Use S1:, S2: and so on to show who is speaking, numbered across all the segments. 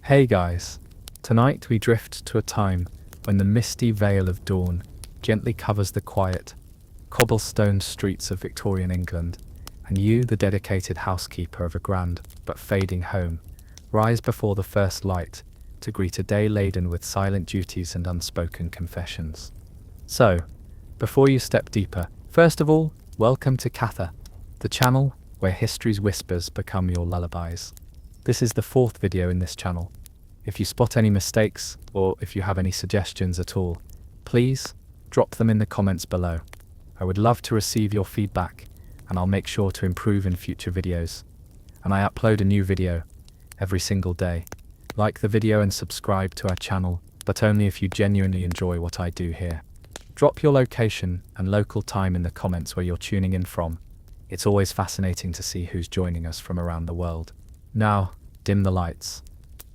S1: Hey guys, tonight we drift to a time when the misty veil of dawn gently covers the quiet, cobblestone streets of Victorian England, and you, the dedicated housekeeper of a grand but fading home, rise before the first light to greet a day laden with silent duties and unspoken confessions. So, before you step deeper, first of all, welcome to Katha, the channel where history's whispers become your lullabies. This is the fourth video in this channel. If you spot any mistakes, or if you have any suggestions at all, please drop them in the comments below. I would love to receive your feedback, and I'll make sure to improve in future videos. And I upload a new video every single day. Like the video and subscribe to our channel, but only if you genuinely enjoy what I do here. Drop your location and local time in the comments where you're tuning in from. It's always fascinating to see who's joining us from around the world. Now, dim the lights.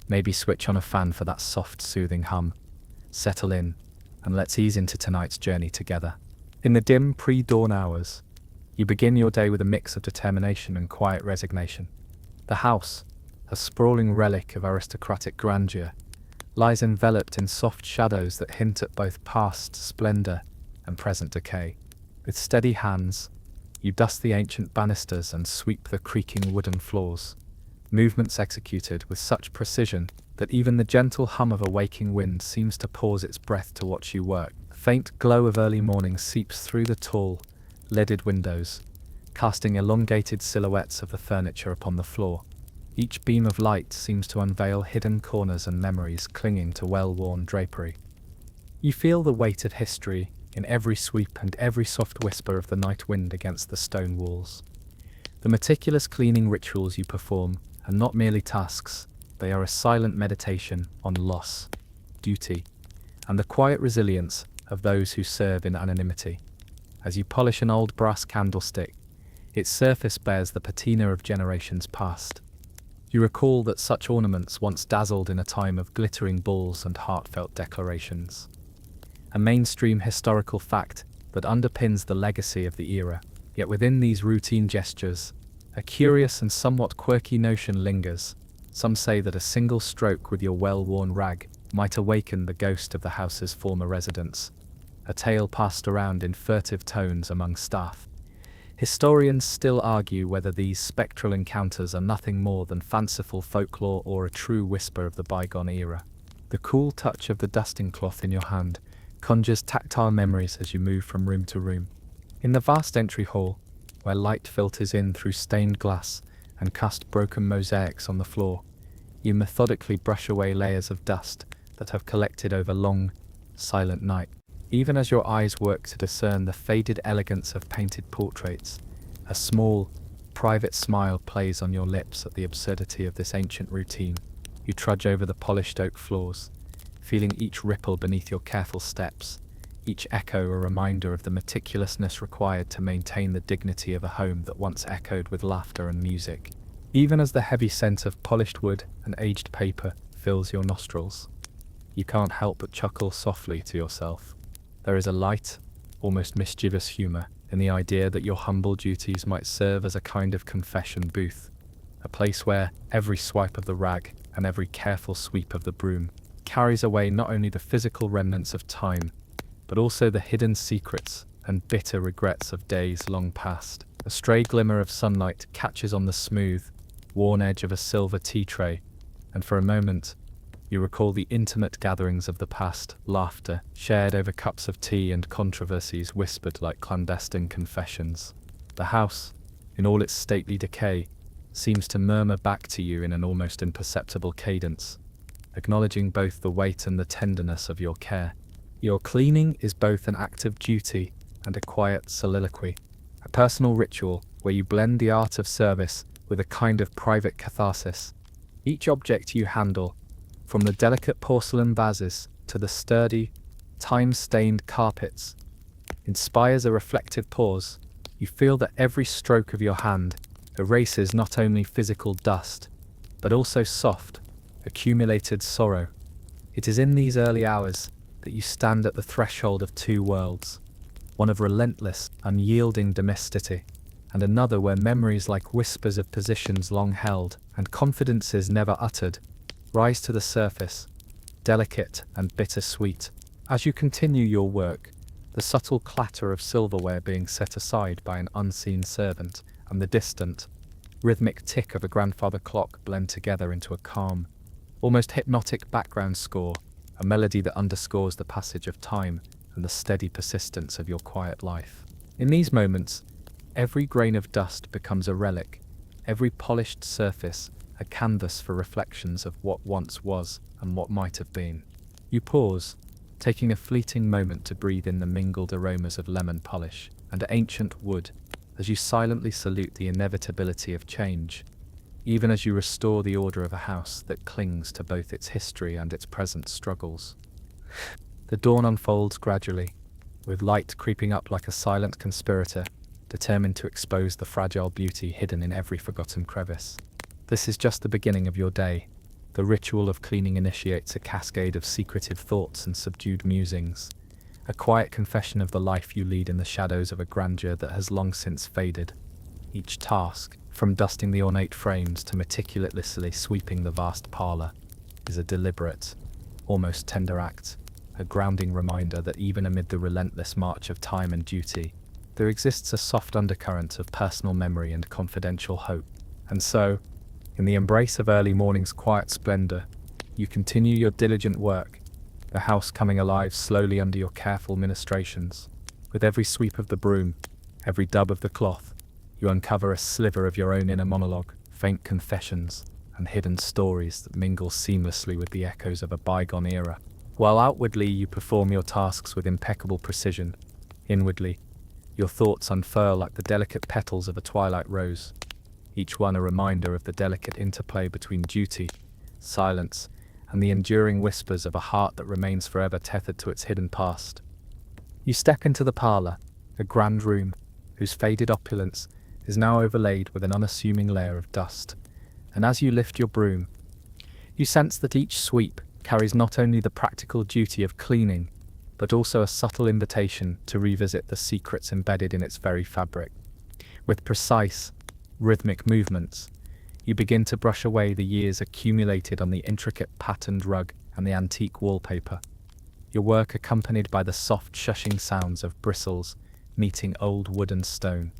S1: Maybe switch on a fan for that soft, soothing hum. Settle in, and let's ease into tonight's journey together. In the dim, pre-dawn hours, you begin your day with a mix of determination and quiet resignation. The house, a sprawling relic of aristocratic grandeur, lies enveloped in soft shadows that hint at both past splendor and present decay. With steady hands, you dust the ancient banisters and sweep the creaking wooden floors, movements executed with such precision that even the gentle hum of a waking wind seems to pause its breath to watch you work. A faint glow of early morning seeps through the tall, leaded windows, casting elongated silhouettes of the furniture upon the floor. Each beam of light seems to unveil hidden corners and memories clinging to well-worn drapery. You feel the weight of history in every sweep and every soft whisper of the night wind against the stone walls. The meticulous cleaning rituals you perform are not merely tasks, they are a silent meditation on loss, duty, and the quiet resilience of those who serve in anonymity. As you polish an old brass candlestick, its surface bears the patina of generations past. You recall that such ornaments once dazzled in a time of glittering bulls and heartfelt declarations. A mainstream historical fact that underpins the legacy of the era. Yet within these routine gestures, a curious and somewhat quirky notion lingers. Some say that a single stroke with your well-worn rag might awaken the ghost of the house's former residents, a tale passed around in furtive tones among staff. Historians still argue whether these spectral encounters are nothing more than fanciful folklore or a true whisper of the bygone era. The cool touch of the dusting cloth in your hand conjures tactile memories as you move from room to room. In the vast entry hall, where light filters in through stained glass and casts broken mosaics on the floor, you methodically brush away layers of dust that have collected over long, silent night. Even as your eyes work to discern the faded elegance of painted portraits, a small, private smile plays on your lips at the absurdity of this ancient routine. You trudge over the polished oak floors, feeling each ripple beneath your careful steps, each echo a reminder of the meticulousness required to maintain the dignity of a home that once echoed with laughter and music. Even as the heavy scent of polished wood and aged paper fills your nostrils, you can't help but chuckle softly to yourself. There is a light, almost mischievous humor in the idea that your humble duties might serve as a kind of confession booth, a place where every swipe of the rag and every careful sweep of the broom carries away not only the physical remnants of time, but also the hidden secrets and bitter regrets of days long past. A stray glimmer of sunlight catches on the smooth, worn edge of a silver tea tray, and for a moment, you recall the intimate gatherings of the past, laughter shared over cups of tea and controversies whispered like clandestine confessions. The house, in all its stately decay, seems to murmur back to you in an almost imperceptible cadence, acknowledging both the weight and the tenderness of your care. Your cleaning is both an act of duty and a quiet soliloquy, a personal ritual where you blend the art of service with a kind of private catharsis. Each object you handle, from the delicate porcelain vases to the sturdy, time-stained carpets, inspires a reflective pause. You feel that every stroke of your hand erases not only physical dust, but also soft, accumulated sorrow. It is in these early hours that you stand at the threshold of two worlds, one of relentless, unyielding domesticity, and another where memories like whispers of positions long held and confidences never uttered rise to the surface, delicate and bittersweet. As you continue your work, the subtle clatter of silverware being set aside by an unseen servant and the distant, rhythmic tick of a grandfather clock blend together into a calm, almost hypnotic background score, a melody that underscores the passage of time and the steady persistence of your quiet life. In these moments, every grain of dust becomes a relic, every polished surface a canvas for reflections of what once was and what might have been. You pause, taking a fleeting moment to breathe in the mingled aromas of lemon polish and ancient wood as you silently salute the inevitability of change, even as you restore the order of a house that clings to both its history and its present struggles. The dawn unfolds gradually, with light creeping up like a silent conspirator, determined to expose the fragile beauty hidden in every forgotten crevice. This is just the beginning of your day. The ritual of cleaning initiates a cascade of secretive thoughts and subdued musings, a quiet confession of the life you lead in the shadows of a grandeur that has long since faded. Each task, from dusting the ornate frames to meticulously sweeping the vast parlor, is a deliberate, almost tender act, a grounding reminder that even amid the relentless march of time and duty, there exists a soft undercurrent of personal memory and confidential hope. And so, in the embrace of early morning's quiet splendor, you continue your diligent work, the house coming alive slowly under your careful ministrations. With every sweep of the broom, every dub of the cloth, you uncover a sliver of your own inner monologue, faint confessions, and hidden stories that mingle seamlessly with the echoes of a bygone era. While outwardly you perform your tasks with impeccable precision, inwardly, your thoughts unfurl like the delicate petals of a twilight rose, each one a reminder of the delicate interplay between duty, silence, and the enduring whispers of a heart that remains forever tethered to its hidden past. You step into the parlor, a grand room, whose faded opulence is now overlaid with an unassuming layer of dust, and as you lift your broom, you sense that each sweep carries not only the practical duty of cleaning, but also a subtle invitation to revisit the secrets embedded in its very fabric. With precise, rhythmic movements, you begin to brush away the years accumulated on the intricate patterned rug and the antique wallpaper, your work accompanied by the soft shushing sounds of bristles meeting old wood and stone.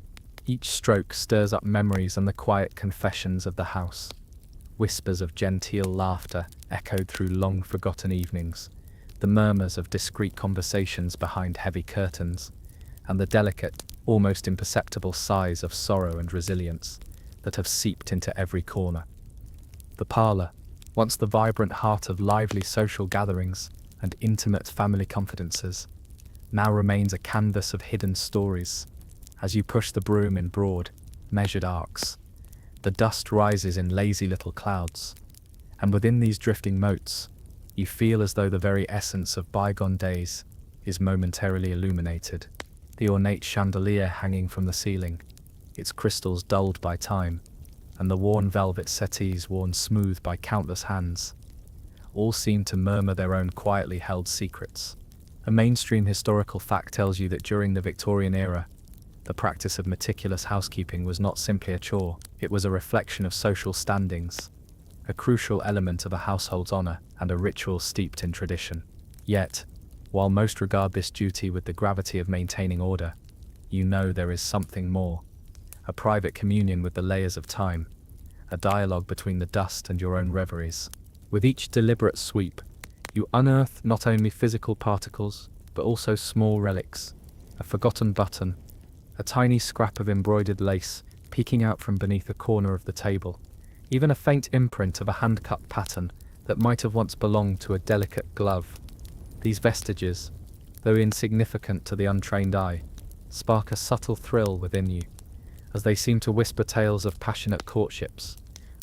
S1: Each stroke stirs up memories and the quiet confessions of the house, whispers of genteel laughter echoed through long-forgotten evenings, the murmurs of discreet conversations behind heavy curtains, and the delicate, almost imperceptible sighs of sorrow and resilience that have seeped into every corner. The parlor, once the vibrant heart of lively social gatherings and intimate family confidences, now remains a canvas of hidden stories. As you push the broom in broad, measured arcs, the dust rises in lazy little clouds, and within these drifting motes, you feel as though the very essence of bygone days is momentarily illuminated. The ornate chandelier hanging from the ceiling, its crystals dulled by time, and the worn velvet settees worn smooth by countless hands, all seem to murmur their own quietly held secrets. A mainstream historical fact tells you that during the Victorian era, the practice of meticulous housekeeping was not simply a chore, it was a reflection of social standings, a crucial element of a household's honor and a ritual steeped in tradition. Yet, while most regard this duty with the gravity of maintaining order, you know there is something more, a private communion with the layers of time, a dialogue between the dust and your own reveries. With each deliberate sweep, you unearth not only physical particles, but also small relics, a forgotten button, a tiny scrap of embroidered lace peeking out from beneath a corner of the table, even a faint imprint of a hand-cut pattern that might have once belonged to a delicate glove. These vestiges, though insignificant to the untrained eye, spark a subtle thrill within you, as they seem to whisper tales of passionate courtships,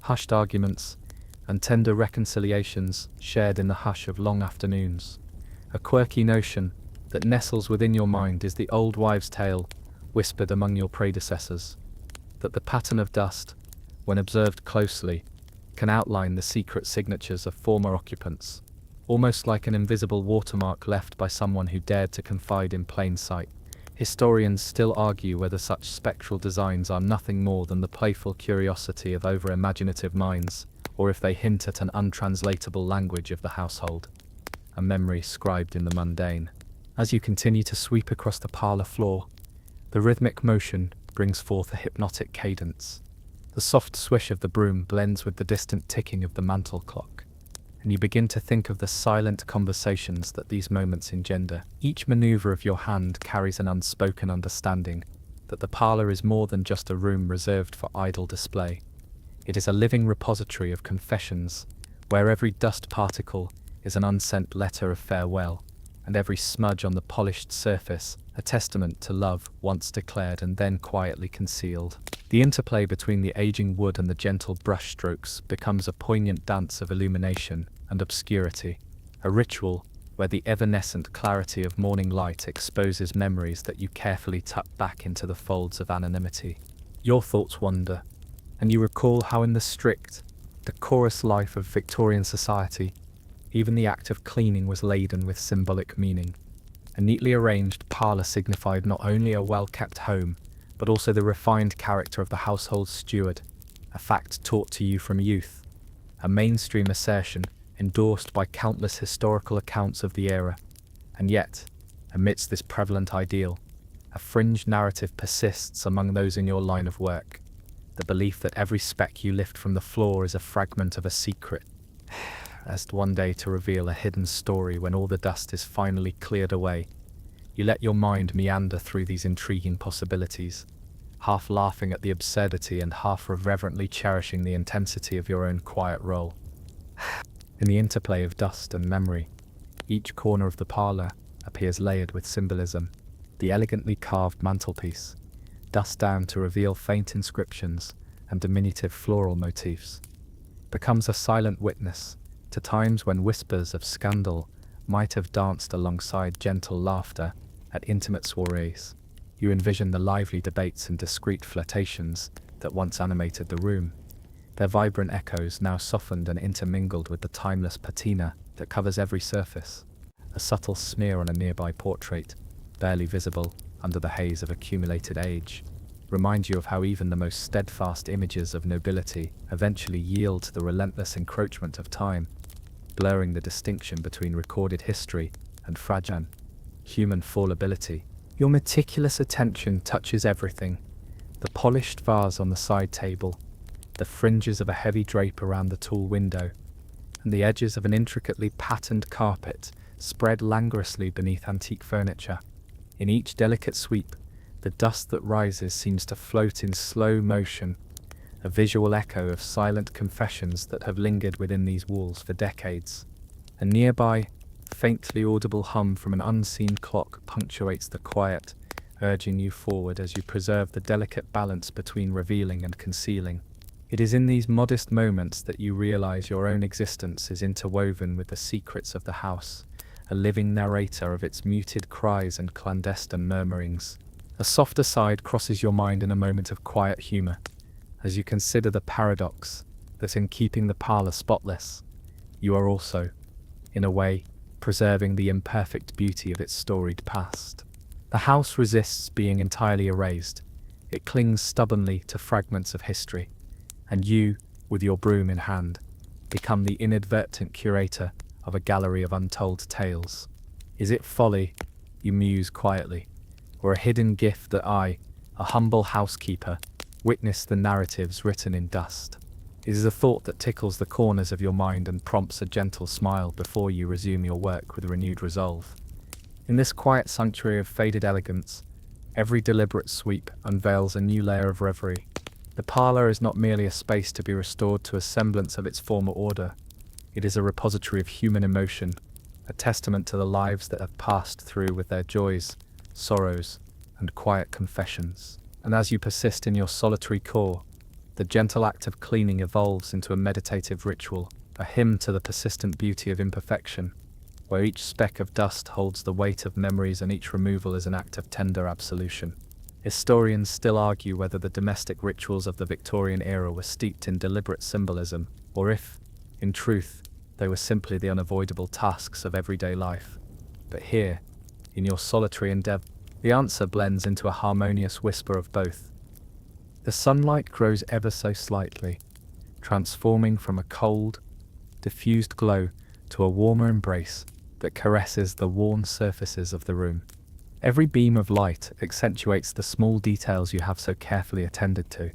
S1: hushed arguments, and tender reconciliations shared in the hush of long afternoons. A quirky notion that nestles within your mind is the old wives' tale whispered among your predecessors, that the pattern of dust, when observed closely, can outline the secret signatures of former occupants, almost like an invisible watermark left by someone who dared to confide in plain sight. Historians still argue whether such spectral designs are nothing more than the playful curiosity of over-imaginative minds, or if they hint at an untranslatable language of the household, a memory scribed in the mundane. As you continue to sweep across the parlor floor, the rhythmic motion brings forth a hypnotic cadence. The soft swish of the broom blends with the distant ticking of the mantel clock, and you begin to think of the silent conversations that these moments engender. Each maneuver of your hand carries an unspoken understanding that the parlor is more than just a room reserved for idle display. It is a living repository of confessions, where every dust particle is an unsent letter of farewell, and every smudge on the polished surface a testament to love once declared and then quietly concealed. The interplay between the aging wood and the gentle brush strokes becomes a poignant dance of illumination and obscurity, a ritual where the evanescent clarity of morning light exposes memories that you carefully tuck back into the folds of anonymity. Your thoughts wander, and you recall how in the strict, decorous life of Victorian society, even the act of cleaning was laden with symbolic meaning. A neatly arranged parlor signified not only a well-kept home, but also the refined character of the household steward, a fact taught to you from youth, a mainstream assertion endorsed by countless historical accounts of the era. And yet, amidst this prevalent ideal, a fringe narrative persists among those in your line of work, the belief that every speck you lift from the floor is a fragment of a secret, lest one day to reveal a hidden story when all the dust is finally cleared away. You let your mind meander through these intriguing possibilities, half laughing at the absurdity and half reverently cherishing the intensity of your own quiet role. In the interplay of dust and memory, each corner of the parlor appears layered with symbolism. The elegantly carved mantelpiece, dust down to reveal faint inscriptions and diminutive floral motifs, becomes a silent witness to times when whispers of scandal might have danced alongside gentle laughter at intimate soirees. You envision the lively debates and discreet flirtations that once animated the room, their vibrant echoes now softened and intermingled with the timeless patina that covers every surface. A subtle smear on a nearby portrait, barely visible under the haze of accumulated age, reminds you of how even the most steadfast images of nobility eventually yield to the relentless encroachment of time, blurring the distinction between recorded history and fragile human fallibility. Your meticulous attention touches everything: the polished vase on the side table, the fringes of a heavy drape around the tall window, and the edges of an intricately patterned carpet spread languorously beneath antique furniture. In each delicate sweep, the dust that rises seems to float in slow motion, a visual echo of silent confessions that have lingered within these walls for decades. A nearby, faintly audible hum from an unseen clock punctuates the quiet, urging you forward as you preserve the delicate balance between revealing and concealing. It is in these modest moments that you realize your own existence is interwoven with the secrets of the house, a living narrator of its muted cries and clandestine murmurings. A softer side crosses your mind in a moment of quiet humor, as you consider the paradox that in keeping the parlor spotless, you are also, in a way, preserving the imperfect beauty of its storied past. The house resists being entirely erased. It clings stubbornly to fragments of history, and you, with your broom in hand, become the inadvertent curator of a gallery of untold tales. Is it folly, you muse quietly, or a hidden gift that I, a humble housekeeper, witness the narratives written in dust? It is a thought that tickles the corners of your mind and prompts a gentle smile before you resume your work with renewed resolve. In this quiet sanctuary of faded elegance, every deliberate sweep unveils a new layer of reverie. The parlor is not merely a space to be restored to a semblance of its former order. It is a repository of human emotion, a testament to the lives that have passed through with their joys, sorrows, and quiet confessions. And as you persist in your solitary core, the gentle act of cleaning evolves into a meditative ritual, a hymn to the persistent beauty of imperfection, where each speck of dust holds the weight of memories and each removal is an act of tender absolution. Historians still argue whether the domestic rituals of the Victorian era were steeped in deliberate symbolism, or if, in truth, they were simply the unavoidable tasks of everyday life. But here, in your solitary endeavor, the answer blends into a harmonious whisper of both. The sunlight grows ever so slightly, transforming from a cold, diffused glow to a warmer embrace that caresses the worn surfaces of the room. Every beam of light accentuates the small details you have so carefully attended to,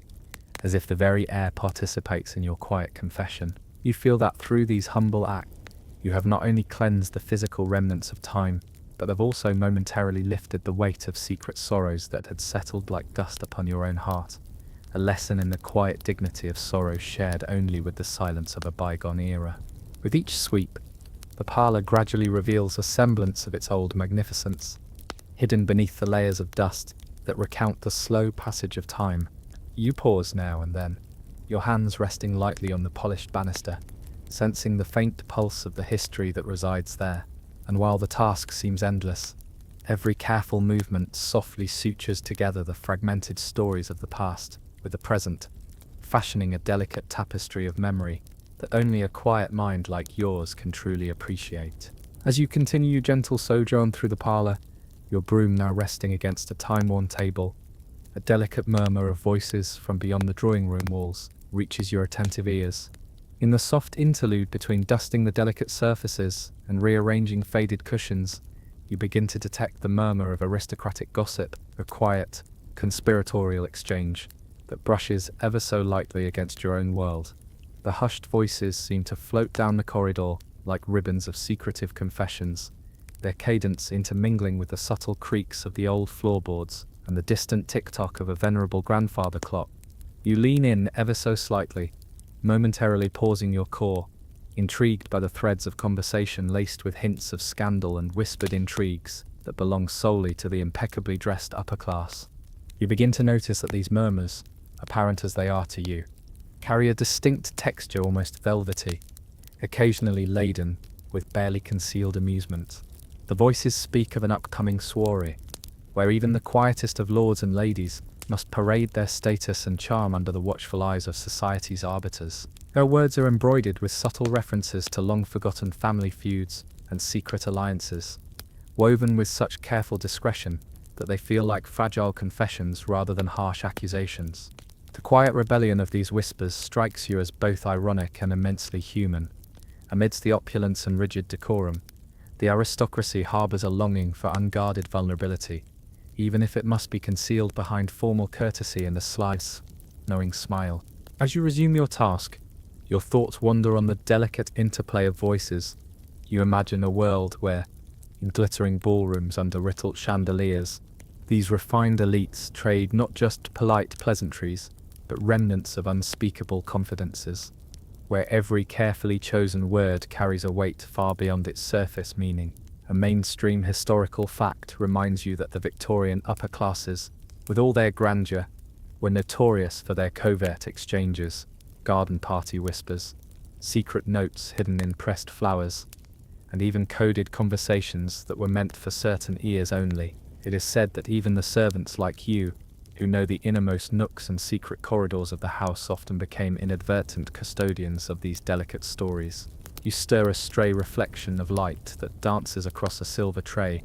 S1: as if the very air participates in your quiet confession. You feel that through these humble acts, you have not only cleansed the physical remnants of time, but have also momentarily lifted the weight of secret sorrows that had settled like dust upon your own heart, a lesson in the quiet dignity of sorrow shared only with the silence of a bygone era. With each sweep, the parlour gradually reveals a semblance of its old magnificence, hidden beneath the layers of dust that recount the slow passage of time. You pause now and then, your hands resting lightly on the polished banister, sensing the faint pulse of the history that resides there. And while the task seems endless, every careful movement softly sutures together the fragmented stories of the past with the present, fashioning a delicate tapestry of memory that only a quiet mind like yours can truly appreciate. As you continue your gentle sojourn through the parlour, your broom now resting against a time-worn table, a delicate murmur of voices from beyond the drawing-room walls reaches your attentive ears. In the soft interlude between dusting the delicate surfaces and rearranging faded cushions, you begin to detect the murmur of aristocratic gossip, a quiet, conspiratorial exchange that brushes ever so lightly against your own world. The hushed voices seem to float down the corridor like ribbons of secretive confessions, their cadence intermingling with the subtle creaks of the old floorboards and the distant tick-tock of a venerable grandfather clock. You lean in ever so slightly, momentarily pausing your core, intrigued by the threads of conversation laced with hints of scandal and whispered intrigues that belong solely to the impeccably dressed upper class. You begin to notice that these murmurs, apparent as they are to you, carry a distinct texture almost velvety, occasionally laden with barely concealed amusement. The voices speak of an upcoming soiree, where even the quietest of lords and ladies must parade their status and charm under the watchful eyes of society's arbiters. Their words are embroidered with subtle references to long-forgotten family feuds and secret alliances, woven with such careful discretion that they feel like fragile confessions rather than harsh accusations. The quiet rebellion of these whispers strikes you as both ironic and immensely human. Amidst the opulence and rigid decorum, the aristocracy harbours a longing for unguarded vulnerability, even if it must be concealed behind formal courtesy and a sly, knowing smile. As you resume your task, your thoughts wander on the delicate interplay of voices. You imagine a world where, in glittering ballrooms under riddled chandeliers, these refined elites trade not just polite pleasantries, but remnants of unspeakable confidences, where every carefully chosen word carries a weight far beyond its surface meaning. A mainstream historical fact reminds you that the Victorian upper classes, with all their grandeur, were notorious for their covert exchanges, garden party whispers, secret notes hidden in pressed flowers, and even coded conversations that were meant for certain ears only. It is said that even the servants like you, who know the innermost nooks and secret corridors of the house, often became inadvertent custodians of these delicate stories. You stir a stray reflection of light that dances across a silver tray,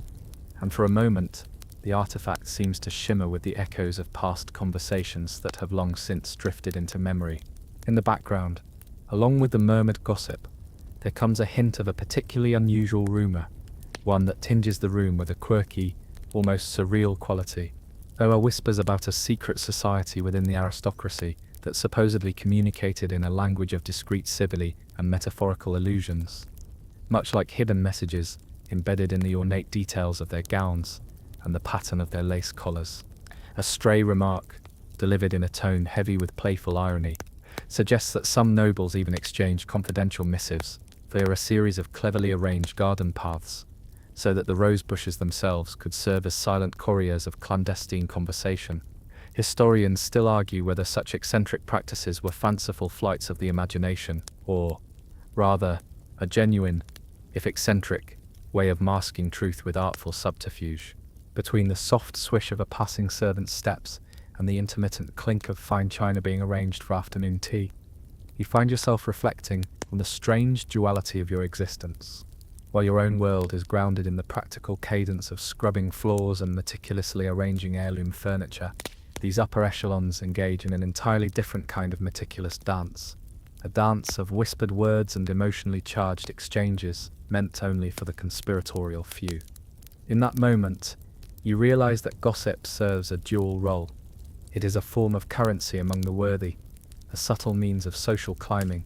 S1: and for a moment, the artifact seems to shimmer with the echoes of past conversations that have long since drifted into memory. In the background, along with the murmured gossip, there comes a hint of a particularly unusual rumour, one that tinges the room with a quirky, almost surreal quality. There are whispers about a secret society within the aristocracy that supposedly communicated in a language of discreet simile and metaphorical allusions, much like hidden messages embedded in the ornate details of their gowns and the pattern of their lace collars. A stray remark, delivered in a tone heavy with playful irony, suggests that some nobles even exchanged confidential missives via a series of cleverly arranged garden paths, so that the rose bushes themselves could serve as silent couriers of clandestine conversation. Historians still argue whether such eccentric practices were fanciful flights of the imagination, or, rather, a genuine, if eccentric, way of masking truth with artful subterfuge. Between the soft swish of a passing servant's steps and the intermittent clink of fine china being arranged for afternoon tea, you find yourself reflecting on the strange duality of your existence. While your own world is grounded in the practical cadence of scrubbing floors and meticulously arranging heirloom furniture, these upper echelons engage in an entirely different kind of meticulous dance, a dance of whispered words and emotionally charged exchanges meant only for the conspiratorial few. In that moment, you realize that gossip serves a dual role. It is a form of currency among the worthy, a subtle means of social climbing,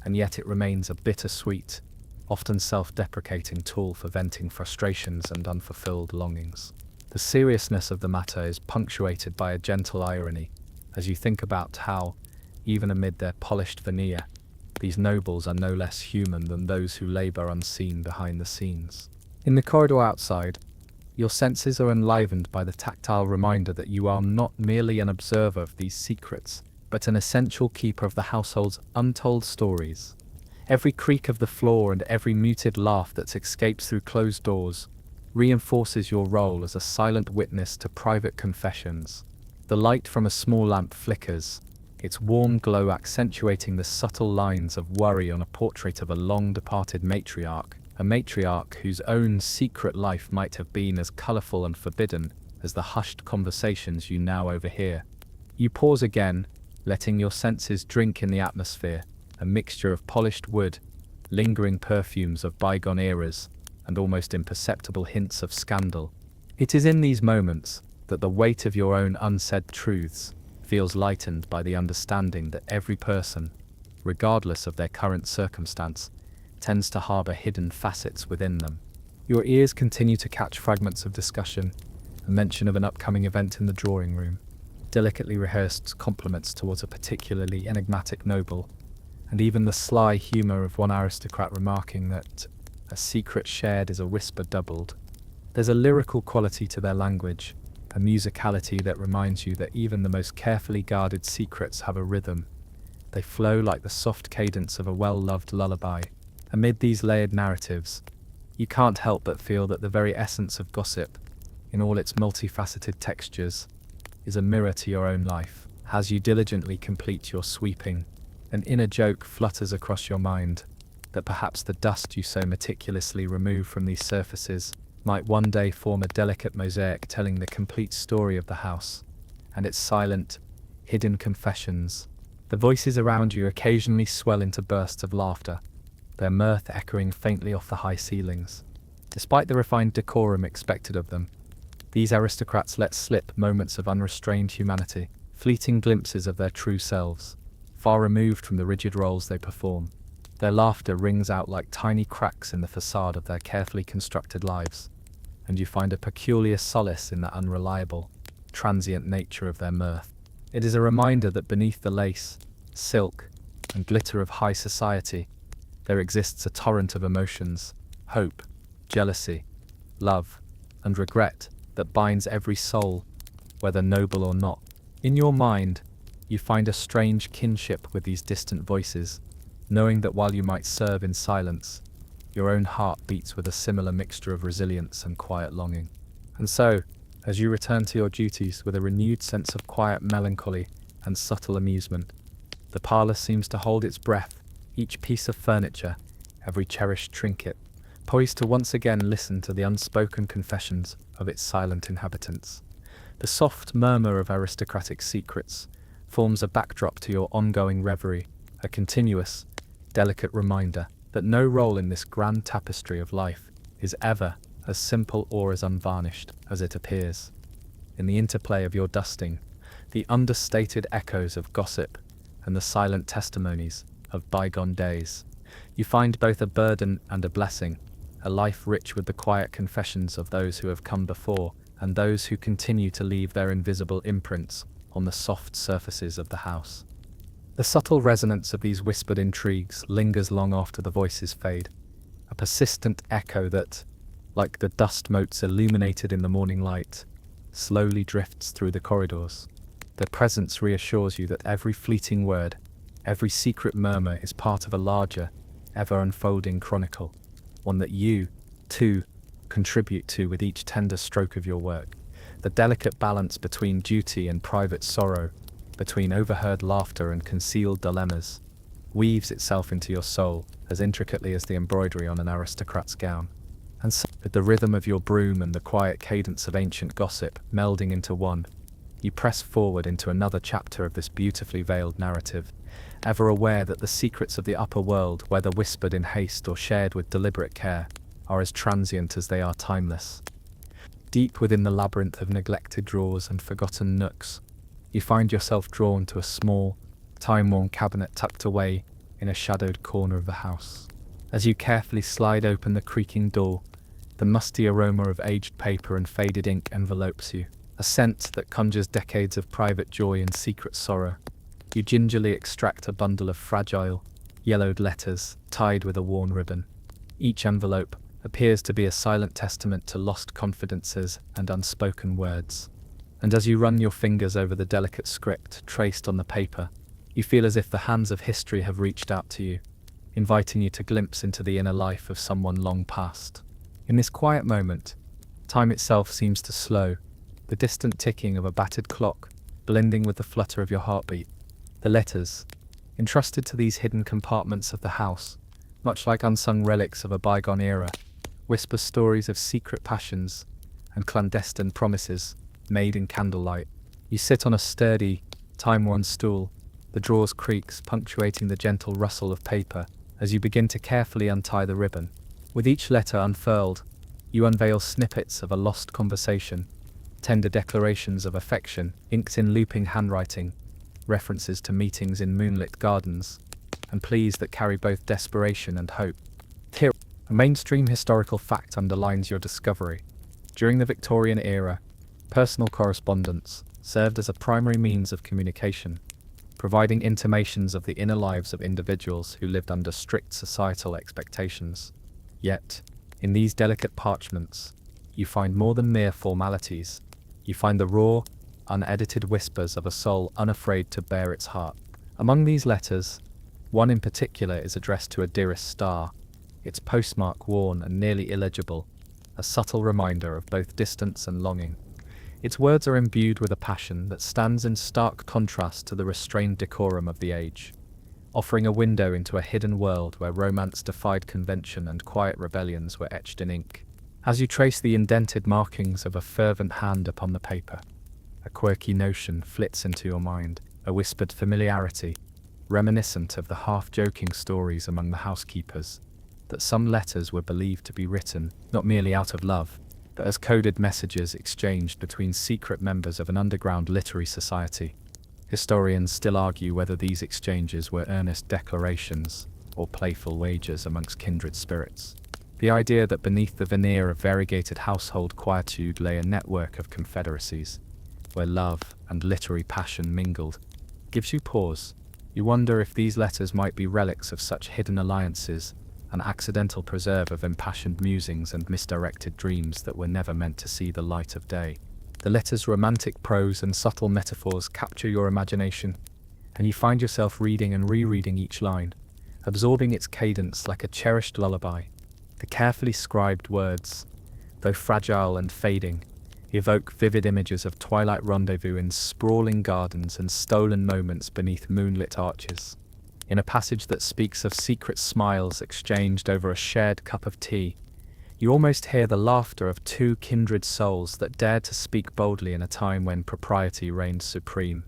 S1: and yet it remains a bittersweet, often self-deprecating tool for venting frustrations and unfulfilled longings. The seriousness of the matter is punctuated by a gentle irony, as you think about how, even amid their polished veneer, these nobles are no less human than those who labor unseen behind the scenes. In the corridor outside, your senses are enlivened by the tactile reminder that you are not merely an observer of these secrets, but an essential keeper of the household's untold stories. Every creak of the floor and every muted laugh that escapes through closed doors reinforces your role as a silent witness to private confessions. The light from a small lamp flickers, its warm glow accentuating the subtle lines of worry on a portrait of a long-departed matriarch, a matriarch whose own secret life might have been as colourful and forbidden as the hushed conversations you now overhear. You pause again, letting your senses drink in the atmosphere, a mixture of polished wood, lingering perfumes of bygone eras, and almost imperceptible hints of scandal. It is in these moments that the weight of your own unsaid truths feels lightened by the understanding that every person, regardless of their current circumstance, tends to harbour hidden facets within them. Your ears continue to catch fragments of discussion, a mention of an upcoming event in the drawing room, delicately rehearsed compliments towards a particularly enigmatic noble, and even the sly humour of one aristocrat remarking that a secret shared is a whisper doubled. There's a lyrical quality to their language, a musicality that reminds you that even the most carefully guarded secrets have a rhythm. They flow like the soft cadence of a well-loved lullaby. Amid these layered narratives, you can't help but feel that the very essence of gossip, in all its multifaceted textures, is a mirror to your own life. As you diligently complete your sweeping, an inner joke flutters across your mind, that perhaps the dust you so meticulously remove from these surfaces might one day form a delicate mosaic telling the complete story of the house, and its silent, hidden confessions. The voices around you occasionally swell into bursts of laughter, their mirth echoing faintly off the high ceilings. Despite the refined decorum expected of them, these aristocrats let slip moments of unrestrained humanity, fleeting glimpses of their true selves, far removed from the rigid roles they perform. Their laughter rings out like tiny cracks in the facade of their carefully constructed lives, and you find a peculiar solace in the unreliable, transient nature of their mirth. It is a reminder that beneath the lace, silk, and glitter of high society, there exists a torrent of emotions, hope, jealousy, love, and regret that binds every soul, whether noble or not. In your mind, you find a strange kinship with these distant voices, knowing that while you might serve in silence, your own heart beats with a similar mixture of resilience and quiet longing. And so, as you return to your duties with a renewed sense of quiet melancholy and subtle amusement, the parlour seems to hold its breath, each piece of furniture, every cherished trinket, poised to once again listen to the unspoken confessions of its silent inhabitants. The soft murmur of aristocratic secrets forms a backdrop to your ongoing reverie, a continuous, delicate reminder that no role in this grand tapestry of life is ever as simple or as unvarnished as it appears. In the interplay of your dusting, the understated echoes of gossip, and the silent testimonies of bygone days, you find both a burden and a blessing, a life rich with the quiet confessions of those who have come before and those who continue to leave their invisible imprints on the soft surfaces of the house. The subtle resonance of these whispered intrigues lingers long after the voices fade, a persistent echo that, like the dust motes illuminated in the morning light, slowly drifts through the corridors. Their presence reassures you that every fleeting word, every secret murmur is part of a larger, ever-unfolding chronicle, one that you, too, contribute to with each tender stroke of your work. The delicate balance between duty and private sorrow, between overheard laughter and concealed dilemmas, weaves itself into your soul as intricately as the embroidery on an aristocrat's gown. And so, with the rhythm of your broom and the quiet cadence of ancient gossip melding into one, You press forward into another chapter of this beautifully veiled narrative, ever aware that the secrets of the upper world, whether whispered in haste or shared with deliberate care, are as transient as they are timeless. Deep within the labyrinth of neglected drawers and forgotten nooks, you find yourself drawn to a small, time-worn cabinet tucked away in a shadowed corner of the house. As you carefully slide open the creaking door, the musty aroma of aged paper and faded ink envelopes you, a scent that conjures decades of private joy and secret sorrow. You gingerly extract a bundle of fragile, yellowed letters tied with a worn ribbon. Each envelope appears to be a silent testament to lost confidences and unspoken words. And as you run your fingers over the delicate script traced on the paper, you feel as if the hands of history have reached out to you, inviting you to glimpse into the inner life of someone long past. In this quiet moment, time itself seems to slow, the distant ticking of a battered clock blending with the flutter of your heartbeat. The letters, entrusted to these hidden compartments of the house, much like unsung relics of a bygone era, whisper stories of secret passions and clandestine promises made in candlelight. You sit on a sturdy, time-worn stool, the drawers creaks punctuating the gentle rustle of paper as you begin to carefully untie the ribbon. With each letter unfurled, you unveil snippets of a lost conversation, tender declarations of affection inked in looping handwriting, references to meetings in moonlit gardens, and pleas that carry both desperation and hope. Here, a mainstream historical fact underlines your discovery. During the Victorian era, personal correspondence served as a primary means of communication, providing intimations of the inner lives of individuals who lived under strict societal expectations. Yet, in these delicate parchments, you find more than mere formalities. You find the raw, unedited whispers of a soul unafraid to bare its heart. Among these letters, one in particular is addressed to a dearest star, its postmark worn and nearly illegible, a subtle reminder of both distance and longing. Its words are imbued with a passion that stands in stark contrast to the restrained decorum of the age, offering a window into a hidden world where romance defied convention and quiet rebellions were etched in ink. As you trace the indented markings of a fervent hand upon the paper, a quirky notion flits into your mind, a whispered familiarity, reminiscent of the half-joking stories among the housekeepers, that some letters were believed to be written not merely out of love, but as coded messages exchanged between secret members of an underground literary society. Historians still argue whether these exchanges were earnest declarations or playful wagers amongst kindred spirits. The idea that beneath the veneer of variegated household quietude lay a network of confederacies, where love and literary passion mingled, gives you pause. You wonder if these letters might be relics of such hidden alliances, an accidental preserve of impassioned musings and misdirected dreams that were never meant to see the light of day. The letter's romantic prose and subtle metaphors capture your imagination, and you find yourself reading and rereading each line, absorbing its cadence like a cherished lullaby. The carefully scribed words, though fragile and fading, evoke vivid images of twilight rendezvous in sprawling gardens and stolen moments beneath moonlit arches. In a passage that speaks of secret smiles exchanged over a shared cup of tea, you almost hear the laughter of two kindred souls that dared to speak boldly in a time when propriety reigned supreme.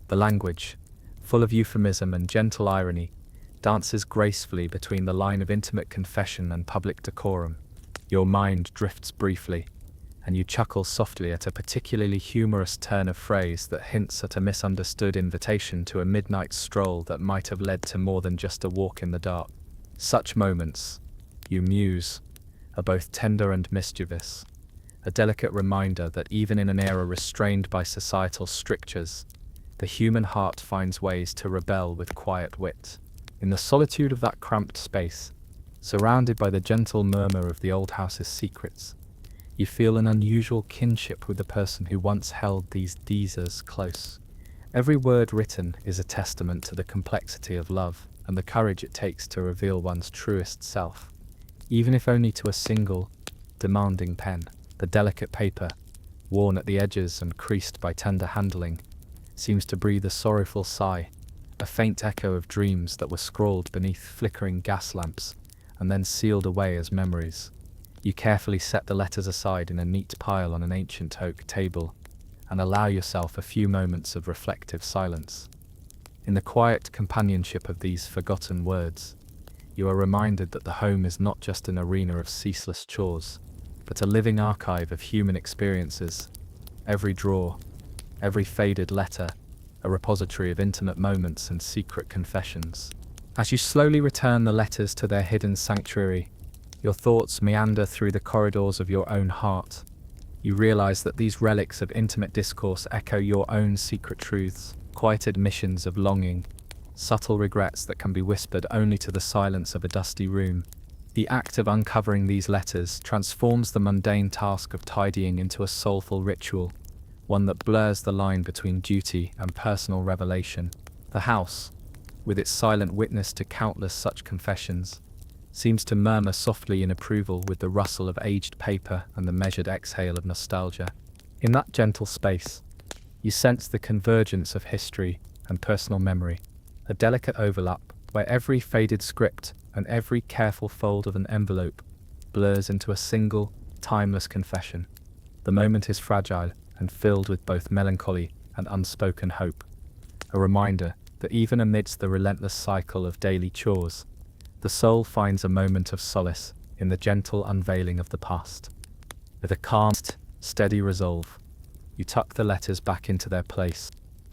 S1: The language, full of euphemism and gentle irony, dances gracefully between the line of intimate confession and public decorum. Your mind drifts briefly, and you chuckle softly at a particularly humorous turn of phrase that hints at a misunderstood invitation to a midnight stroll that might have led to more than just a walk in the dark. Such moments, you muse, are both tender and mischievous, a delicate reminder that even in an era restrained by societal strictures, the human heart finds ways to rebel with quiet wit. In the solitude of that cramped space, surrounded by the gentle murmur of the old house's secrets, you feel an unusual kinship with the person who once held these deezers close. Every word written is a testament to the complexity of love and the courage it takes to reveal one's truest self, even if only to a single, demanding pen. The delicate paper, worn at the edges and creased by tender handling, seems to breathe a sorrowful sigh, a faint echo of dreams that were scrawled beneath flickering gas lamps and then sealed away as memories. You carefully set the letters aside in a neat pile on an ancient oak table, and allow yourself a few moments of reflective silence. In the quiet companionship of these forgotten words, you are reminded that the home is not just an arena of ceaseless chores, but a living archive of human experiences. Every drawer, every faded letter, a repository of intimate moments and secret confessions. As you slowly return the letters to their hidden sanctuary, your thoughts meander through the corridors of your own heart. You realize that these relics of intimate discourse echo your own secret truths, quiet admissions of longing, subtle regrets that can be whispered only to the silence of a dusty room. The act of uncovering these letters transforms the mundane task of tidying into a soulful ritual, one that blurs the line between duty and personal revelation. The house, with its silent witness to countless such confessions, seems to murmur softly in approval with the rustle of aged paper and the measured exhale of nostalgia. In that gentle space, you sense the convergence of history and personal memory, a delicate overlap where every faded script and every careful fold of an envelope blurs into a single, timeless confession. The moment is fragile and filled with both melancholy and unspoken hope, a reminder that even amidst the relentless cycle of daily chores, the soul finds a moment of solace in the gentle unveiling of the past. With a calm, steady resolve, you tuck the letters back into their place,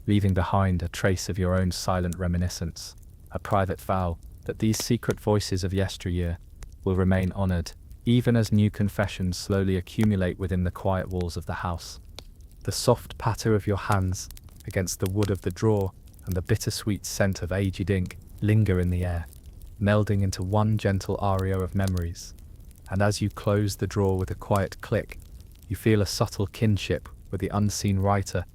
S1: leaving behind a trace of your own silent reminiscence, a private vow that these secret voices of yesteryear will remain honored, even as new confessions slowly accumulate within the quiet walls of the house. The soft patter of your hands against the wood of the drawer and the bittersweet scent of aged ink linger in the air, melding into one gentle aria of memories. And as you close the drawer with a quiet click, you feel a subtle kinship with the unseen writer,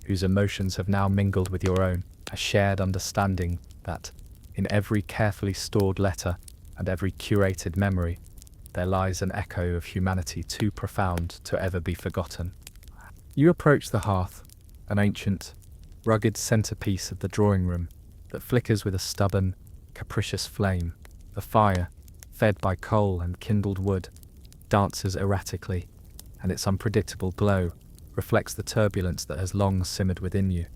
S1: whose emotions have now mingled with your own, a shared understanding that, in every carefully stored letter and every curated memory, there lies an echo of humanity too profound to ever be forgotten. You approach the hearth, an ancient, rugged centerpiece of the drawing room that flickers with a stubborn, capricious flame. The fire, fed by coal and kindled wood, dances erratically, and its unpredictable glow reflects the turbulence that has long simmered within you.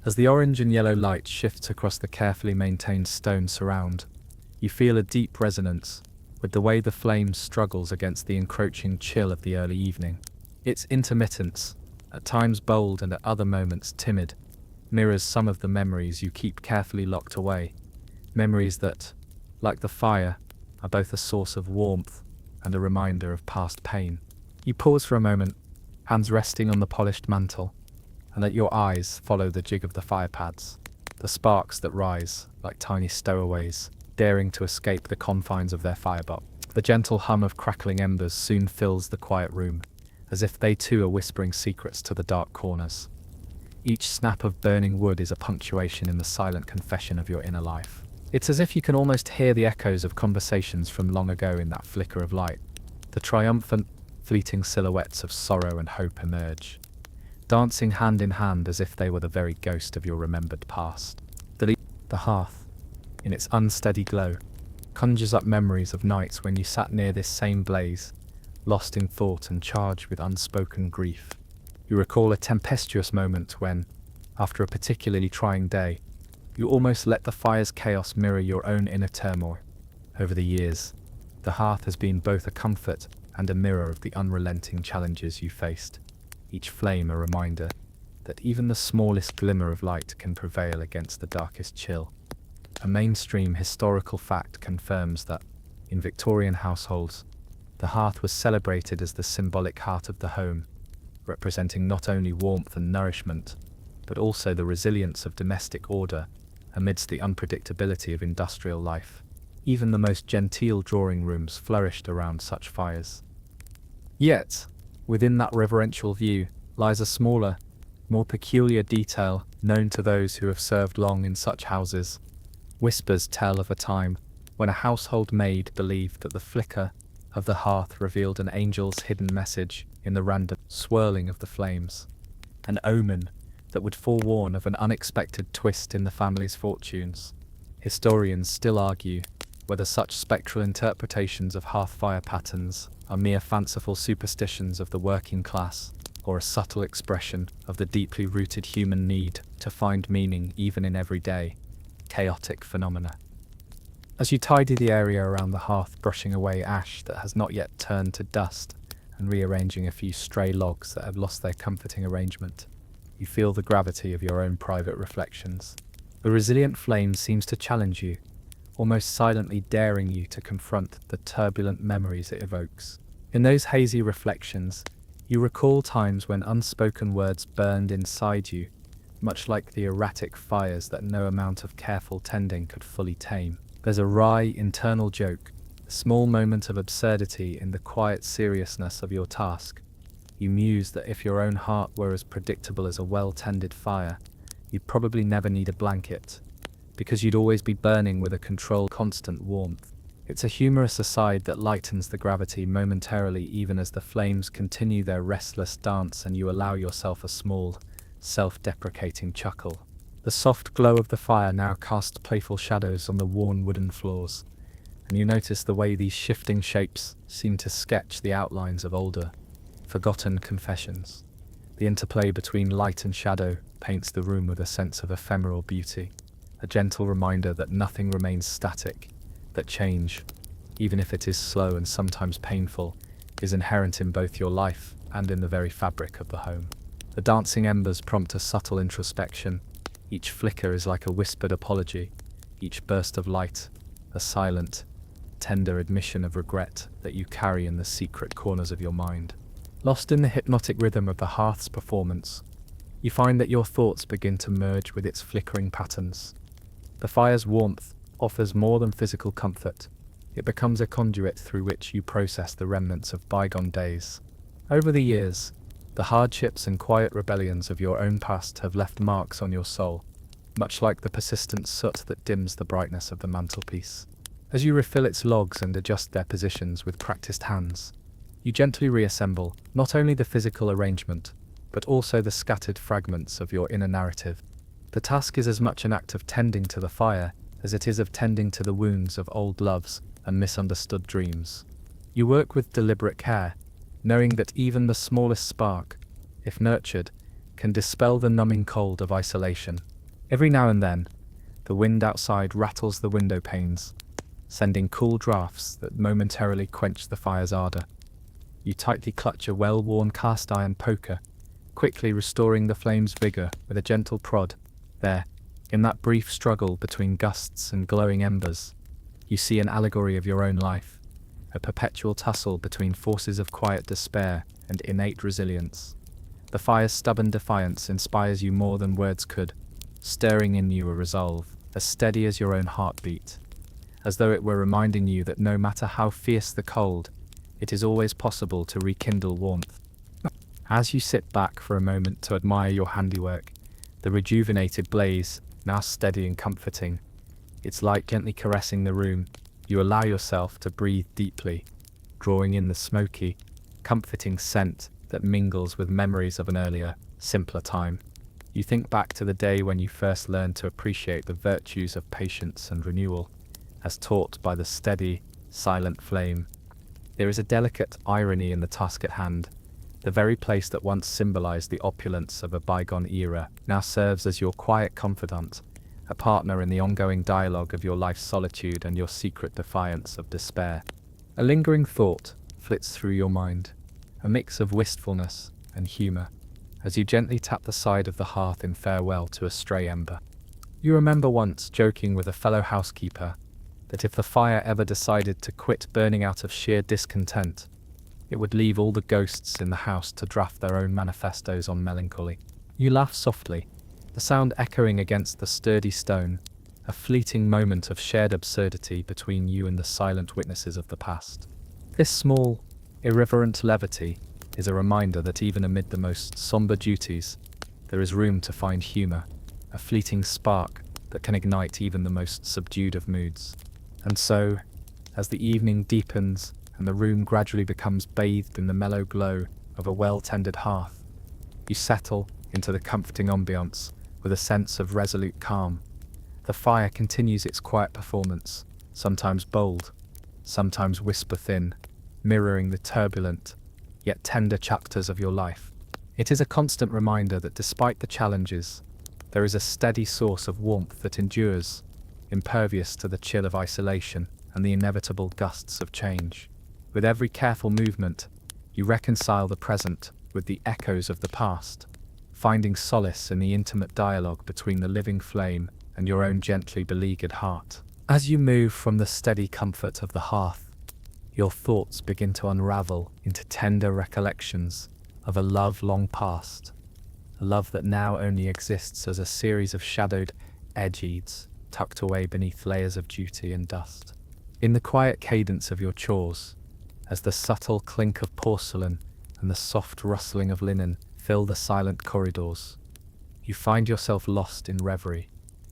S1: As the orange and yellow light shifts across the carefully maintained stone surround, you feel a deep resonance with the way the flame struggles against the encroaching chill of the early evening. Its intermittence, at times bold and at other moments timid, mirrors some of the memories you keep carefully locked away, memories that, like the fire, are both a source of warmth and a reminder of past pain. You pause for a moment, hands resting on the polished mantle, and let your eyes follow the jig of the fire pads, the sparks that rise like tiny stowaways, daring to escape the confines of their firebox. The gentle hum of crackling embers soon fills the quiet room, as if they too are whispering secrets to the dark corners. Each snap of burning wood is a punctuation in the silent confession of your inner life. It's as if you can almost hear the echoes of conversations from long ago in that flicker of light. The triumphant, fleeting silhouettes of sorrow and hope emerge, dancing hand in hand as if they were the very ghost of your remembered past. The hearth, in its unsteady glow, conjures up memories of nights when you sat near this same blaze, lost in thought and charged with unspoken grief. You recall a tempestuous moment when, after a particularly trying day, you almost let the fire's chaos mirror your own inner turmoil. Over the years, the hearth has been both a comfort and a mirror of the unrelenting challenges you faced, each flame a reminder that even the smallest glimmer of light can prevail against the darkest chill. A mainstream historical fact confirms that, in Victorian households, the hearth was celebrated as the symbolic heart of the home, representing not only warmth and nourishment, but also the resilience of domestic order amidst the unpredictability of industrial life. Even the most genteel drawing rooms flourished around such fires. Yet, within that reverential view lies a smaller, more peculiar detail known to those who have served long in such houses. Whispers tell of a time when a household maid believed that the flicker of the hearth revealed an angel's hidden message in the random swirling of the flames, an omen that would forewarn of an unexpected twist in the family's fortunes. Historians still argue whether such spectral interpretations of hearth fire patterns are mere fanciful superstitions of the working class, or a subtle expression of the deeply rooted human need to find meaning even in everyday, chaotic phenomena. As you tidy the area around the hearth, brushing away ash that has not yet turned to dust and rearranging a few stray logs that have lost their comforting arrangement, you feel the gravity of your own private reflections. The resilient flame seems to challenge you, almost silently daring you to confront the turbulent memories it evokes. In those hazy reflections, you recall times when unspoken words burned inside you, much like the erratic fires that no amount of careful tending could fully tame. There's a wry internal joke, a small moment of absurdity in the quiet seriousness of your task. You muse that if your own heart were as predictable as a well-tended fire, you'd probably never need a blanket, because you'd always be burning with a controlled, constant warmth. It's a humorous aside that lightens the gravity momentarily even as the flames continue their restless dance and you allow yourself a small, self-deprecating chuckle. The soft glow of the fire now casts playful shadows on the worn wooden floors, and you notice the way these shifting shapes seem to sketch the outlines of older, forgotten confessions. The interplay between light and shadow paints the room with a sense of ephemeral beauty, a gentle reminder that nothing remains static, that change, even if it is slow and sometimes painful, is inherent in both your life and in the very fabric of the home. The dancing embers prompt a subtle introspection. Each flicker is like a whispered apology, each burst of light, a silent, tender admission of regret that you carry in the secret corners of your mind. Lost in the hypnotic rhythm of the hearth's performance, you find that your thoughts begin to merge with its flickering patterns. The fire's warmth offers more than physical comfort. It becomes a conduit through which you process the remnants of bygone days. Over the years, the hardships and quiet rebellions of your own past have left marks on your soul, much like the persistent soot that dims the brightness of the mantelpiece. As you refill its logs and adjust their positions with practiced hands, you gently reassemble not only the physical arrangement, but also the scattered fragments of your inner narrative. The task is as much an act of tending to the fire as it is of tending to the wounds of old loves and misunderstood dreams. You work with deliberate care, knowing that even the smallest spark, if nurtured, can dispel the numbing cold of isolation. Every now and then, the wind outside rattles the window panes, sending cool drafts that momentarily quench the fire's ardor. You tightly clutch a well-worn cast-iron poker, quickly restoring the flame's vigor with a gentle prod. There, in that brief struggle between gusts and glowing embers, you see an allegory of your own life, a perpetual tussle between forces of quiet despair and innate resilience. The fire's stubborn defiance inspires you more than words could, stirring in you a resolve as steady as your own heartbeat, as though it were reminding you that no matter how fierce the cold, it is always possible to rekindle warmth. As you sit back for a moment to admire your handiwork, the rejuvenated blaze, now steady and comforting, its light gently caressing the room, you allow yourself to breathe deeply, drawing in the smoky, comforting scent that mingles with memories of an earlier, simpler time. You think back to the day when you first learned to appreciate the virtues of patience and renewal, as taught by the steady, silent flame. There is a delicate irony in the task at hand. The very place that once symbolized the opulence of a bygone era now serves as your quiet confidant, a partner in the ongoing dialogue of your life's solitude and your secret defiance of despair. A lingering thought flits through your mind, a mix of wistfulness and humor, as you gently tap the side of the hearth in farewell to a stray ember. You remember once joking with a fellow housekeeper that if the fire ever decided to quit burning out of sheer discontent, it would leave all the ghosts in the house to draft their own manifestos on melancholy. You laugh softly, the sound echoing against the sturdy stone, a fleeting moment of shared absurdity between you and the silent witnesses of the past. This small, irreverent levity is a reminder that even amid the most somber duties, there is room to find humor, a fleeting spark that can ignite even the most subdued of moods. And so, as the evening deepens and the room gradually becomes bathed in the mellow glow of a well-tended hearth, you settle into the comforting ambiance with a sense of resolute calm. The fire continues its quiet performance, sometimes bold, sometimes whisper-thin, mirroring the turbulent, yet tender chapters of your life. It is a constant reminder that despite the challenges, there is a steady source of warmth that endures, impervious to the chill of isolation and the inevitable gusts of change. With every careful movement, you reconcile the present with the echoes of the past, finding solace in the intimate dialogue between the living flame and your own gently beleaguered heart. As you move from the steady comfort of the hearth, your thoughts begin to unravel into tender recollections of a love long past, a love that now only exists as a series of shadowed edges tucked away beneath layers of duty and dust. In the quiet cadence of your chores, as the subtle clink of porcelain and the soft rustling of linen fill the silent corridors, you find yourself lost in reverie.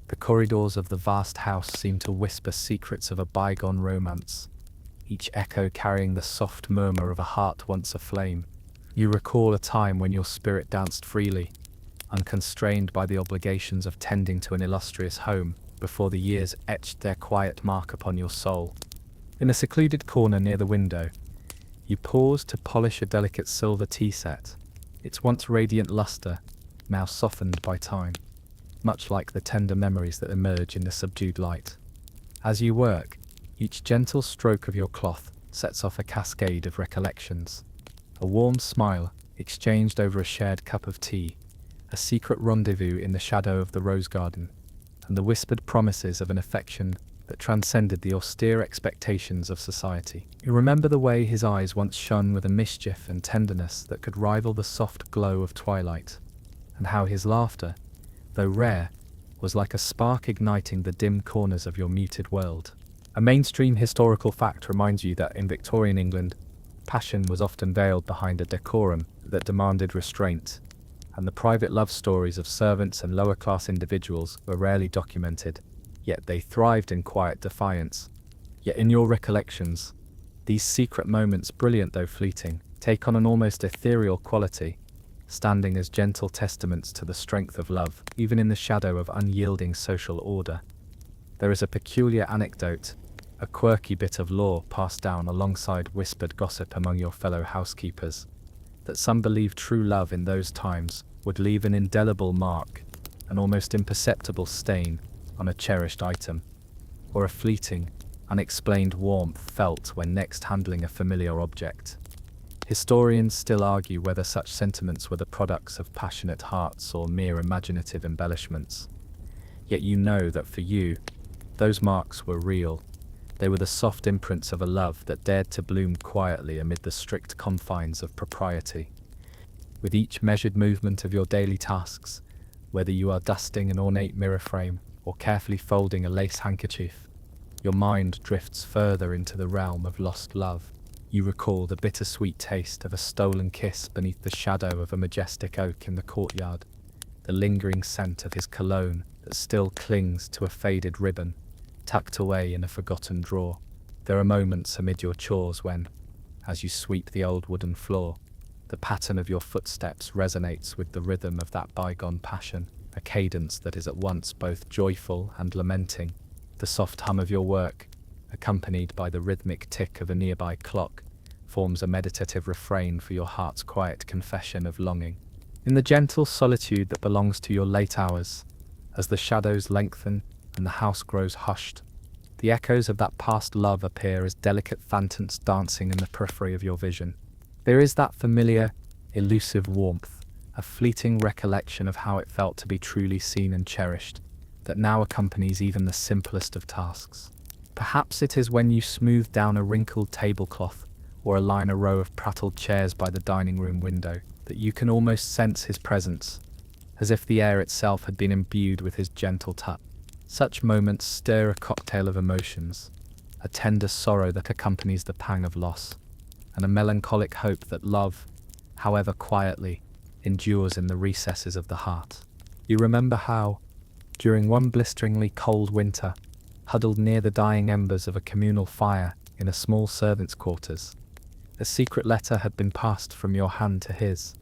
S1: The corridors of the vast house seem to whisper secrets of a bygone romance, each echo carrying the soft murmur of a heart once aflame. You recall a time when your spirit danced freely, unconstrained by the obligations of tending to an illustrious home, before the years etched their quiet mark upon your soul. In a secluded corner near the window, you pause to polish a delicate silver tea set, its once radiant luster now softened by time, much like the tender memories that emerge in the subdued light. As you work, each gentle stroke of your cloth sets off a cascade of recollections. A warm smile exchanged over a shared cup of tea, a secret rendezvous in the shadow of the rose garden, and the whispered promises of an affection that transcended the austere expectations of society. You remember the way his eyes once shone with a mischief and tenderness that could rival the soft glow of twilight, and how his laughter, though rare, was like a spark igniting the dim corners of your muted world. A mainstream historical fact reminds you that in Victorian England, passion was often veiled behind a decorum that demanded restraint, and the private love stories of servants and lower-class individuals were rarely documented, yet they thrived in quiet defiance. Yet in your recollections, these secret moments, brilliant though fleeting, take on an almost ethereal quality, standing as gentle testaments to the strength of love, even in the shadow of unyielding social order. There is a peculiar anecdote, a quirky bit of lore passed down alongside whispered gossip among your fellow housekeepers, that some believe true love in those times would leave an indelible mark, an almost imperceptible stain on a cherished item, or a fleeting, unexplained warmth felt when next handling a familiar object. Historians still argue whether such sentiments were the products of passionate hearts or mere imaginative embellishments. Yet you know that for you, those marks were real. They were the soft imprints of a love that dared to bloom quietly amid the strict confines of propriety. With each measured movement of your daily tasks, whether you are dusting an ornate mirror frame or carefully folding a lace handkerchief, your mind drifts further into the realm of lost love. You recall the bittersweet taste of a stolen kiss beneath the shadow of a majestic oak in the courtyard, the lingering scent of his cologne that still clings to a faded ribbon, tucked away in a forgotten drawer. There are moments amid your chores when, as you sweep the old wooden floor, the pattern of your footsteps resonates with the rhythm of that bygone passion, a cadence that is at once both joyful and lamenting. The soft hum of your work, accompanied by the rhythmic tick of a nearby clock, forms a meditative refrain for your heart's quiet confession of longing. In the gentle solitude that belongs to your late hours, as the shadows lengthen and the house grows hushed, the echoes of that past love appear as delicate phantoms dancing in the periphery of your vision. There is that familiar, elusive warmth, a fleeting recollection of how it felt to be truly seen and cherished, that now accompanies even the simplest of tasks. Perhaps it is when you smooth down a wrinkled tablecloth or align a row of prattled chairs by the dining room window that you can almost sense his presence, as if the air itself had been imbued with his gentle touch. Such moments stir a cocktail of emotions, a tender sorrow that accompanies the pang of loss, and a melancholic hope that love, however quietly, endures in the recesses of the heart. You remember how, during one blisteringly cold winter, huddled near the dying embers of a communal fire in a small servants' quarters, a secret letter had been passed from your hand to his,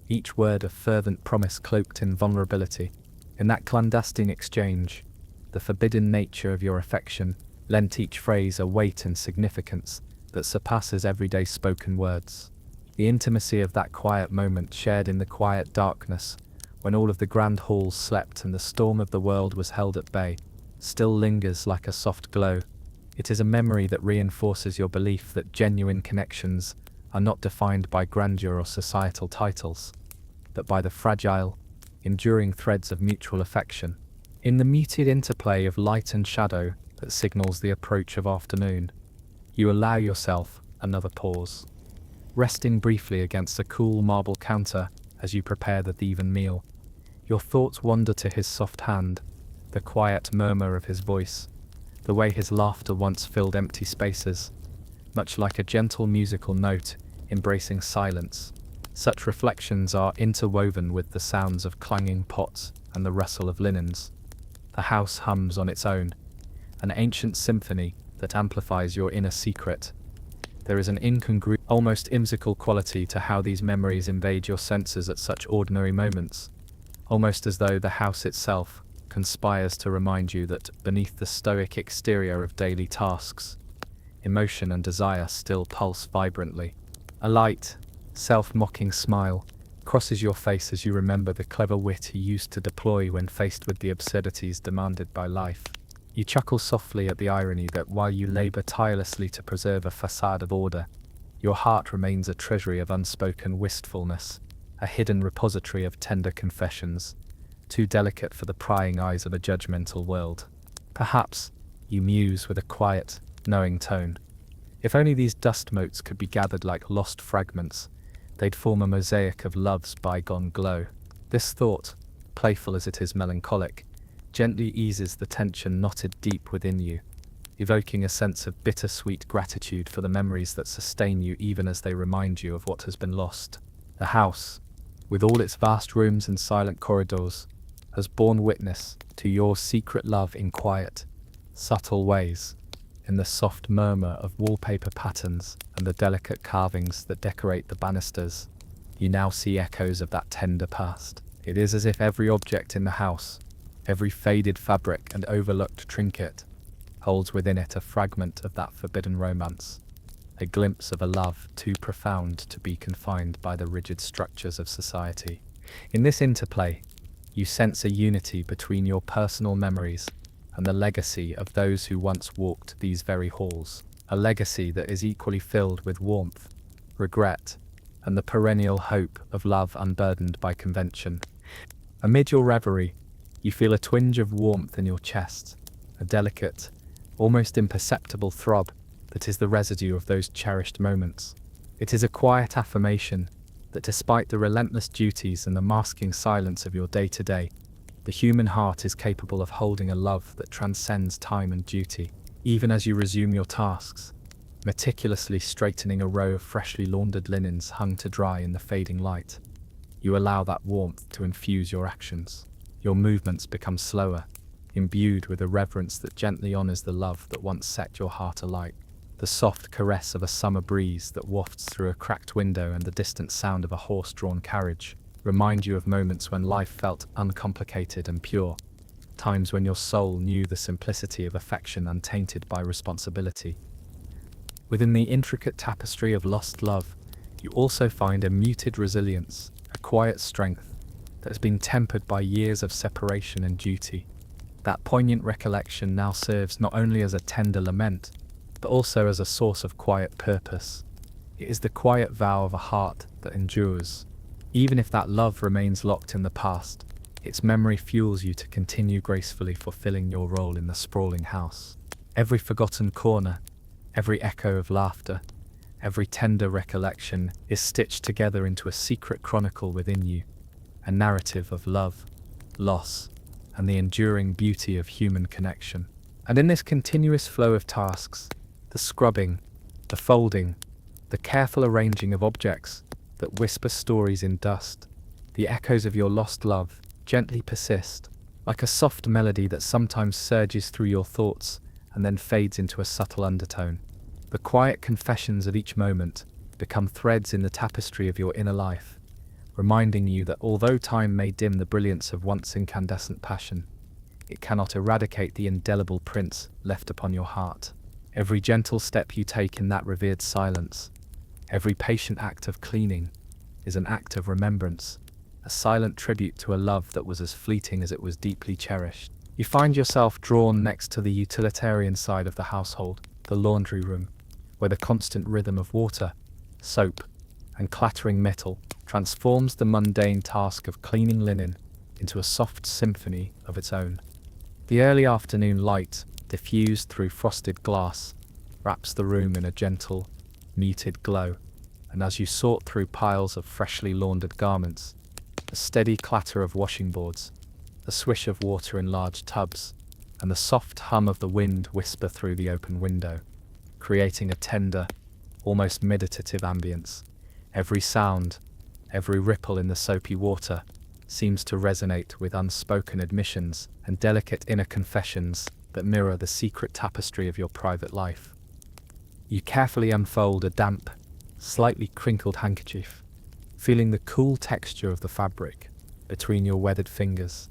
S1: each word a fervent promise cloaked in vulnerability. In that clandestine exchange, the forbidden nature of your affection lent each phrase a weight and significance that surpasses everyday spoken words. The intimacy of that quiet moment shared in the quiet darkness, when all of the grand halls slept and the storm of the world was held at bay, still lingers like a soft glow. It is a memory that reinforces your belief that genuine connections are not defined by grandeur or societal titles, but by the fragile, enduring threads of mutual affection. In the muted interplay of light and shadow that signals the approach of afternoon, you allow yourself another pause. Resting briefly against a cool marble counter as you prepare the even meal, your thoughts wander to his soft hand, the quiet murmur of his voice, the way his laughter once filled empty spaces, much like a gentle musical note embracing silence. Such reflections are interwoven with the sounds of clanging pots and the rustle of linens. The house hums on its own, an ancient symphony that amplifies your inner secret. There is an incongruous, almost whimsical quality to how these memories invade your senses at such ordinary moments, almost as though the house itself conspires to remind you that beneath the stoic exterior of daily tasks, emotion and desire still pulse vibrantly. A light, self-mocking smile crosses your face as you remember the clever wit you used to deploy when faced with the absurdities demanded by life. You chuckle softly at the irony that while you labor tirelessly to preserve a facade of order, your heart remains a treasury of unspoken wistfulness, a hidden repository of tender confessions, too delicate for the prying eyes of a judgmental world. Perhaps, you muse with a quiet, knowing tone. If only these dust motes could be gathered like lost fragments, they'd form a mosaic of love's bygone glow. This thought, playful as it is melancholic, gently eases the tension knotted deep within you, evoking a sense of bittersweet gratitude for the memories that sustain you even as they remind you of what has been lost. The house, with all its vast rooms and silent corridors, has borne witness to your secret love in quiet, subtle ways. In the soft murmur of wallpaper patterns and the delicate carvings that decorate the banisters, you now see echoes of that tender past. It is as if every object in the house, every faded fabric and overlooked trinket, holds within it a fragment of that forbidden romance, a glimpse of a love too profound to be confined by the rigid structures of society. In this interplay, you sense a unity between your personal memories and the legacy of those who once walked these very halls, a legacy that is equally filled with warmth, regret, and the perennial hope of love unburdened by convention. Amid your reverie, you feel a twinge of warmth in your chest, a delicate, almost imperceptible throb that is the residue of those cherished moments. It is a quiet affirmation that despite the relentless duties and the masking silence of your day-to-day, the human heart is capable of holding a love that transcends time and duty. Even as you resume your tasks, meticulously straightening a row of freshly laundered linens hung to dry in the fading light, you allow that warmth to infuse your actions. Your movements become slower, imbued with a reverence that gently honors the love that once set your heart alight. The soft caress of a summer breeze that wafts through a cracked window and the distant sound of a horse-drawn carriage remind you of moments when life felt uncomplicated and pure, times when your soul knew the simplicity of affection untainted by responsibility. Within the intricate tapestry of lost love, you also find a muted resilience, a quiet strength that has been tempered by years of separation and duty. That poignant recollection now serves not only as a tender lament, but also as a source of quiet purpose. It is the quiet vow of a heart that endures. Even if that love remains locked in the past, its memory fuels you to continue gracefully fulfilling your role in the sprawling house. Every forgotten corner, every echo of laughter, every tender recollection is stitched together into a secret chronicle within you, a narrative of love, loss, and the enduring beauty of human connection. And in this continuous flow of tasks, the scrubbing, the folding, the careful arranging of objects that whisper stories in dust, the echoes of your lost love gently persist, like a soft melody that sometimes surges through your thoughts and then fades into a subtle undertone. The quiet confessions of each moment become threads in the tapestry of your inner life, reminding you that although time may dim the brilliance of once incandescent passion, it cannot eradicate the indelible prints left upon your heart. Every gentle step you take in that revered silence, Every patient act of cleaning is an act of remembrance, a silent tribute to a love that was as fleeting as it was deeply cherished. You find yourself drawn next to the utilitarian side of the household, the laundry room, where the constant rhythm of water, soap, and clattering metal transforms the mundane task of cleaning linen into a soft symphony of its own. The early afternoon light, diffused through frosted glass, wraps the room in a gentle, muted glow, and as you sort through piles of freshly laundered garments, a steady clatter of washing boards, the swish of water in large tubs, and the soft hum of the wind whisper through the open window, creating a tender, almost meditative ambience. Every sound, every ripple in the soapy water, seems to resonate with unspoken admissions and delicate inner confessions that mirror the secret tapestry of your private life. You carefully unfold a damp, slightly crinkled handkerchief, feeling the cool texture of the fabric between your weathered fingers,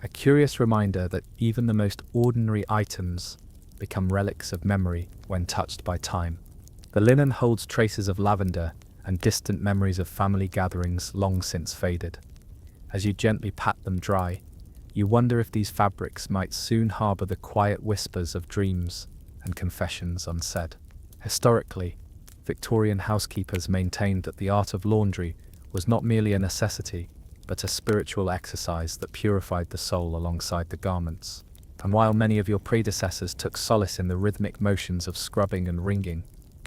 S1: a curious reminder that even the most ordinary items become relics of memory when touched by time. The linen holds traces of lavender and distant memories of family gatherings long since faded. As you gently pat them dry, you wonder if these fabrics might soon harbor the quiet whispers of dreams and confessions unsaid. Historically, Victorian housekeepers maintained that the art of laundry was not merely a necessity, but a spiritual exercise that purified the soul alongside the garments. And while many of your predecessors took solace in the rhythmic motions of scrubbing and wringing,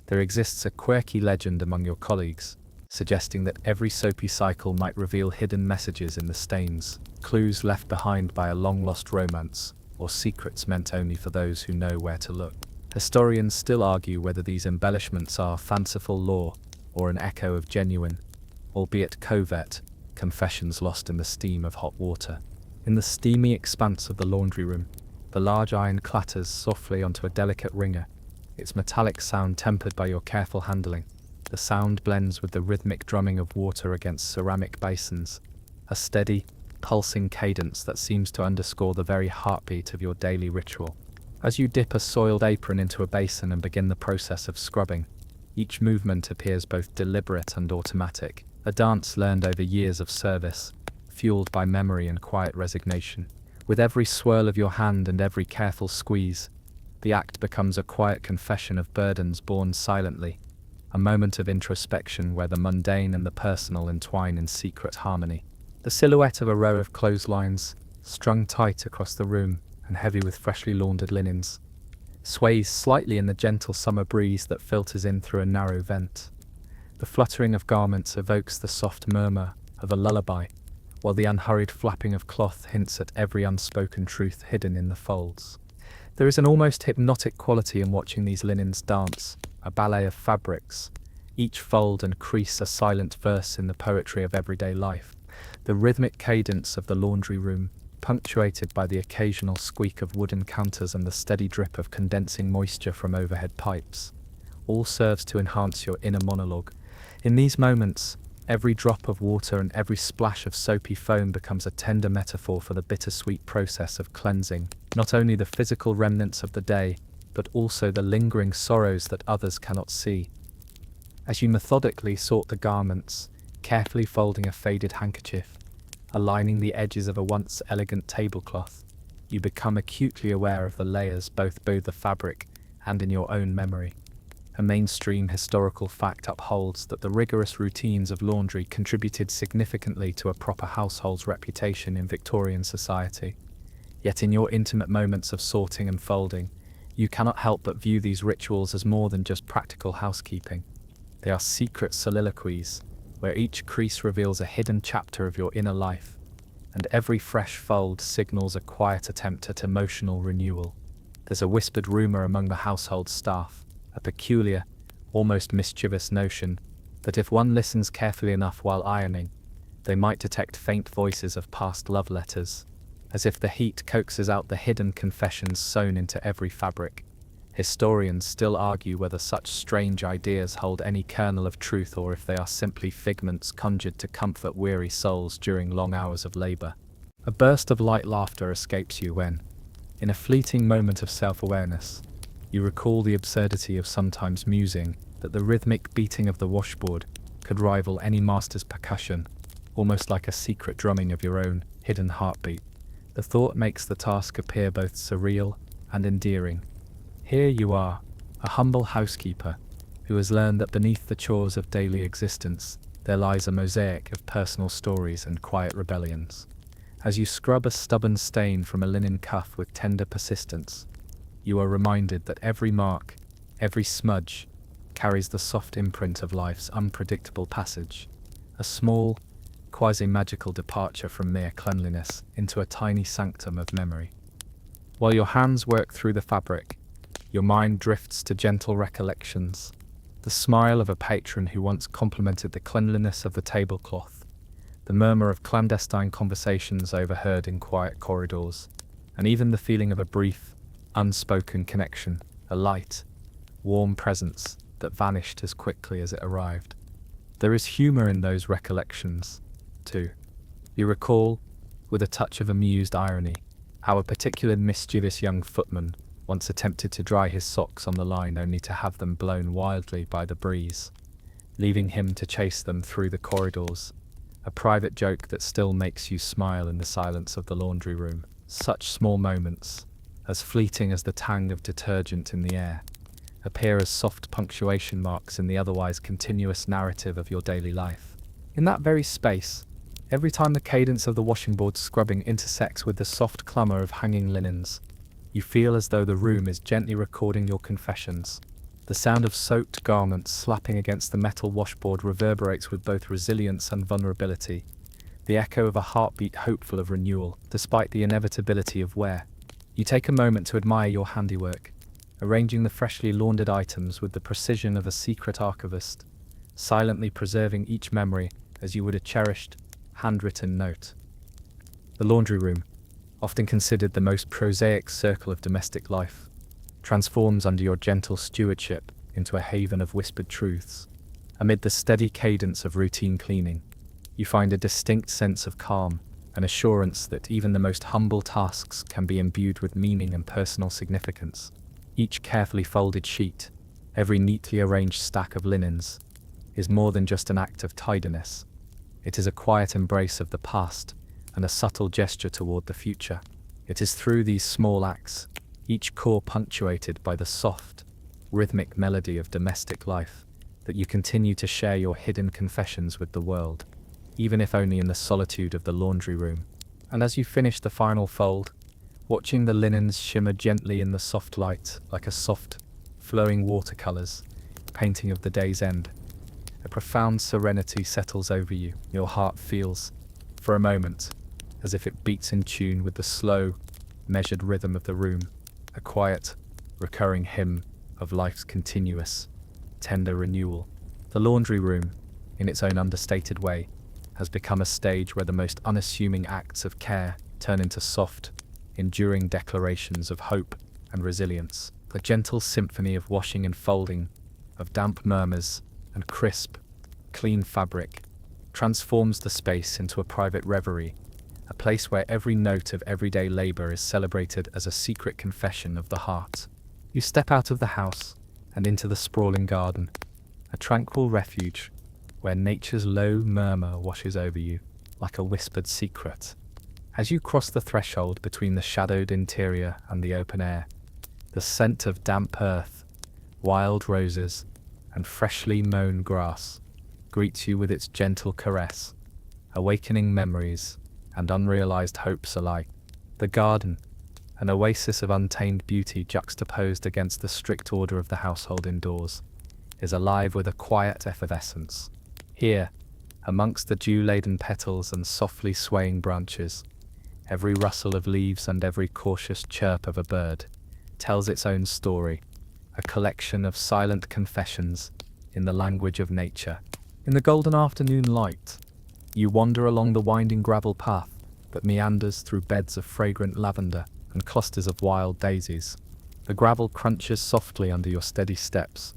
S1: there exists a quirky legend among your colleagues, suggesting that every soapy cycle might reveal hidden messages in the stains, clues left behind by a long-lost romance, or secrets meant only for those who know where to look. Historians still argue whether these embellishments are fanciful lore or an echo of genuine, albeit covert, confessions lost in the steam of hot water. In the steamy expanse of the laundry room, the large iron clatters softly onto a delicate wringer, its metallic sound tempered by your careful handling. The sound blends with the rhythmic drumming of water against ceramic basins, a steady, pulsing cadence that seems to underscore the very heartbeat of your daily ritual. As you dip a soiled apron into a basin and begin the process of scrubbing, each movement appears both deliberate and automatic, a dance learned over years of service, fueled by memory and quiet resignation. With every swirl of your hand and every careful squeeze, the act becomes a quiet confession of burdens borne silently, a moment of introspection where the mundane and the personal entwine in secret harmony. The silhouette of a row of clotheslines, strung tight across the room and heavy with freshly laundered linens, sways slightly in the gentle summer breeze that filters in through a narrow vent. The fluttering of garments evokes the soft murmur of a lullaby, while the unhurried flapping of cloth hints at every unspoken truth hidden in the folds. There is an almost hypnotic quality in watching these linens dance, a ballet of fabrics, each fold and crease a silent verse in the poetry of everyday life. The rhythmic cadence of the laundry room, punctuated by the occasional squeak of wooden counters and the steady drip of condensing moisture from overhead pipes, all serves to enhance your inner monologue. In these moments, every drop of water and every splash of soapy foam becomes a tender metaphor for the bittersweet process of cleansing, not only the physical remnants of the day, but also the lingering sorrows that others cannot see. As you methodically sort the garments, carefully folding a faded handkerchief, aligning the edges of a once elegant tablecloth, you become acutely aware of the layers both beneath the fabric and in your own memory. A mainstream historical fact upholds that the rigorous routines of laundry contributed significantly to a proper household's reputation in Victorian society. Yet in your intimate moments of sorting and folding, you cannot help but view these rituals as more than just practical housekeeping. They are secret soliloquies, where each crease reveals a hidden chapter of your inner life, and every fresh fold signals a quiet attempt at emotional renewal. There's a whispered rumor among the household staff, a peculiar, almost mischievous notion that if one listens carefully enough while ironing, they might detect faint voices of past love letters, as if the heat coaxes out the hidden confessions sewn into every fabric. Historians still argue whether such strange ideas hold any kernel of truth or if they are simply figments conjured to comfort weary souls during long hours of labor. A burst of light laughter escapes you when, in a fleeting moment of self-awareness, you recall the absurdity of sometimes musing that the rhythmic beating of the washboard could rival any master's percussion, almost like a secret drumming of your own hidden heartbeat. The thought makes the task appear both surreal and endearing. Here you are, a humble housekeeper who has learned that beneath the chores of daily existence there lies a mosaic of personal stories and quiet rebellions. As you scrub a stubborn stain from a linen cuff with tender persistence, you are reminded that every mark, every smudge, carries the soft imprint of life's unpredictable passage, a small, quasi-magical departure from mere cleanliness into a tiny sanctum of memory. While your hands work through the fabric, your mind drifts to gentle recollections, the smile of a patron who once complimented the cleanliness of the tablecloth, the murmur of clandestine conversations overheard in quiet corridors, and even the feeling of a brief, unspoken connection, a light, warm presence that vanished as quickly as it arrived. There is humor in those recollections, too. You recall, with a touch of amused irony, how a particular mischievous young footman once attempted to dry his socks on the line only to have them blown wildly by the breeze, leaving him to chase them through the corridors, a private joke that still makes you smile in the silence of the laundry room. Such small moments, as fleeting as the tang of detergent in the air, appear as soft punctuation marks in the otherwise continuous narrative of your daily life. In that very space, every time the cadence of the washing board scrubbing intersects with the soft clamor of hanging linens, you feel as though the room is gently recording your confessions. The sound of soaked garments slapping against the metal washboard reverberates with both resilience and vulnerability, the echo of a heartbeat hopeful of renewal, despite the inevitability of wear. You take a moment to admire your handiwork, arranging the freshly laundered items with the precision of a secret archivist, silently preserving each memory as you would a cherished, handwritten note. The laundry room, often considered the most prosaic circle of domestic life, transforms under your gentle stewardship into a haven of whispered truths. Amid the steady cadence of routine cleaning, you find a distinct sense of calm, an assurance that even the most humble tasks can be imbued with meaning and personal significance. Each carefully folded sheet, every neatly arranged stack of linens, is more than just an act of tidiness. It is a quiet embrace of the past and a subtle gesture toward the future. It is through these small acts, each core punctuated by the soft, rhythmic melody of domestic life, that you continue to share your hidden confessions with the world, even if only in the solitude of the laundry room. And as you finish the final fold, watching the linens shimmer gently in the soft light like a soft, flowing watercolors, painting of the day's end, a profound serenity settles over you. Your heart feels, for a moment, as if it beats in tune with the slow, measured rhythm of the room, a quiet, recurring hymn of life's continuous, tender renewal. The laundry room, in its own understated way, has become a stage where the most unassuming acts of care turn into soft, enduring declarations of hope and resilience. The gentle symphony of washing and folding, of damp murmurs and crisp, clean fabric, transforms the space into a private reverie, a place where every note of everyday labor is celebrated as a secret confession of the heart. You step out of the house and into the sprawling garden, a tranquil refuge where nature's low murmur washes over you like a whispered secret. As you cross the threshold between the shadowed interior and the open air, the scent of damp earth, wild roses, and freshly mown grass greets you with its gentle caress, awakening memories and unrealized hopes alike. The garden, an oasis of untamed beauty juxtaposed against the strict order of the household indoors, is alive with a quiet effervescence. Here, amongst the dew-laden petals and softly swaying branches, every rustle of leaves and every cautious chirp of a bird tells its own story, a collection of silent confessions in the language of nature. In the golden afternoon light, you wander along the winding gravel path that meanders through beds of fragrant lavender and clusters of wild daisies. The gravel crunches softly under your steady steps,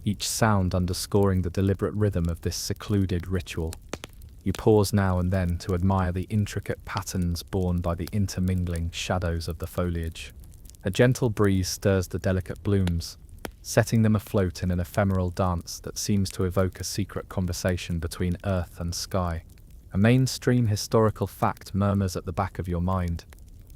S1: each sound underscoring the deliberate rhythm of this secluded ritual. You pause now and then to admire the intricate patterns borne by the intermingling shadows of the foliage. A gentle breeze stirs the delicate blooms, setting them afloat in an ephemeral dance that seems to evoke a secret conversation between earth and sky. A mainstream historical fact murmurs at the back of your mind.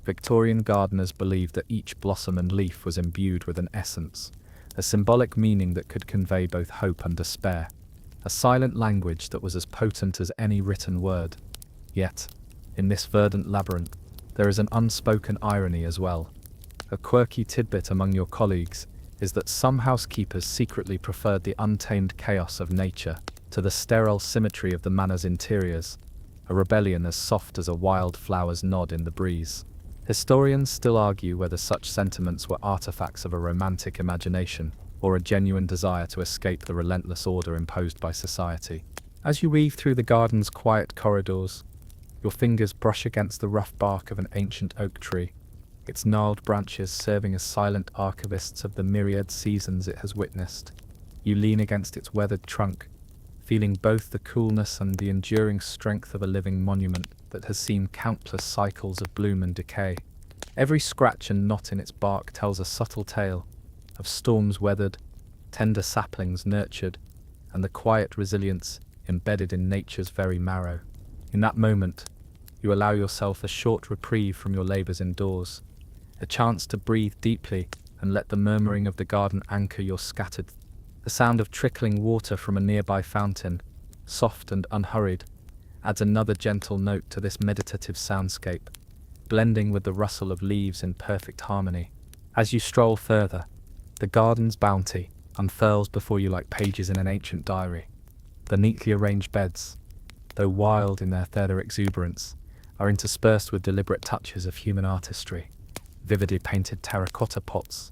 S1: Victorian gardeners believed that each blossom and leaf was imbued with an essence, a symbolic meaning that could convey both hope and despair, a silent language that was as potent as any written word. Yet, in this verdant labyrinth, there is an unspoken irony as well. A quirky tidbit among your colleagues is that some housekeepers secretly preferred the untamed chaos of nature to the sterile symmetry of the manor's interiors, a rebellion as soft as a wild flower's nod in the breeze. Historians still argue whether such sentiments were artifacts of a romantic imagination or a genuine desire to escape the relentless order imposed by society. As you weave through the garden's quiet corridors, your fingers brush against the rough bark of an ancient oak tree, its gnarled branches serving as silent archivists of the myriad seasons it has witnessed. You lean against its weathered trunk, feeling both the coolness and the enduring strength of a living monument that has seen countless cycles of bloom and decay. Every scratch and knot in its bark tells a subtle tale of storms weathered, tender saplings nurtured, and the quiet resilience embedded in nature's very marrow. In that moment, you allow yourself a short reprieve from your labours indoors, a chance to breathe deeply and let the murmuring of the garden anchor your scattered. The sound of trickling water from a nearby fountain, soft and unhurried, adds another gentle note to this meditative soundscape, blending with the rustle of leaves in perfect harmony. As you stroll further, the garden's bounty unfurls before you like pages in an ancient diary. The neatly arranged beds, though wild in their further exuberance, are interspersed with deliberate touches of human artistry. Vividly painted terracotta pots,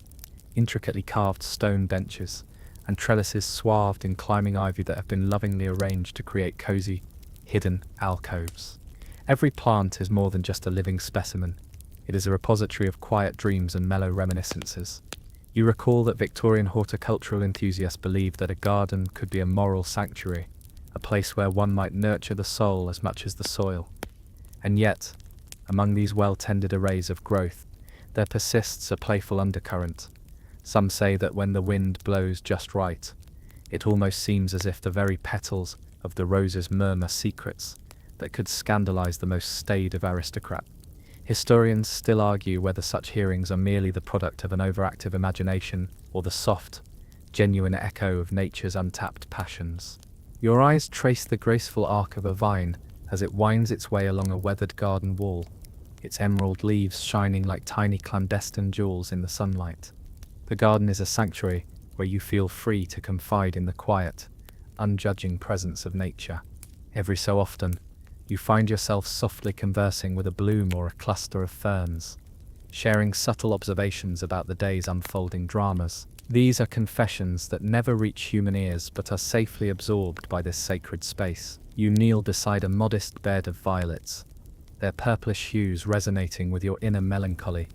S1: intricately carved stone benches, and trellises swathed in climbing ivy that have been lovingly arranged to create cozy, hidden alcoves. Every plant is more than just a living specimen. It is a repository of quiet dreams and mellow reminiscences. You recall that Victorian horticultural enthusiasts believed that a garden could be a moral sanctuary, a place where one might nurture the soul as much as the soil. And yet, among these well-tended arrays of growth, there persists a playful undercurrent. Some say that when the wind blows just right, it almost seems as if the very petals of the roses murmur secrets that could scandalize the most staid of aristocrats. Historians still argue whether such hearings are merely the product of an overactive imagination or the soft, genuine echo of nature's untapped passions. Your eyes trace the graceful arc of a vine as it winds its way along a weathered garden wall, its emerald leaves shining like tiny clandestine jewels in the sunlight. The garden is a sanctuary where you feel free to confide in the quiet, unjudging presence of nature. Every so often, you find yourself softly conversing with a bloom or a cluster of ferns, sharing subtle observations about the day's unfolding dramas. These are confessions that never reach human ears but are safely absorbed by this sacred space. You kneel beside a modest bed of violets, their purplish hues resonating with your inner melancholy,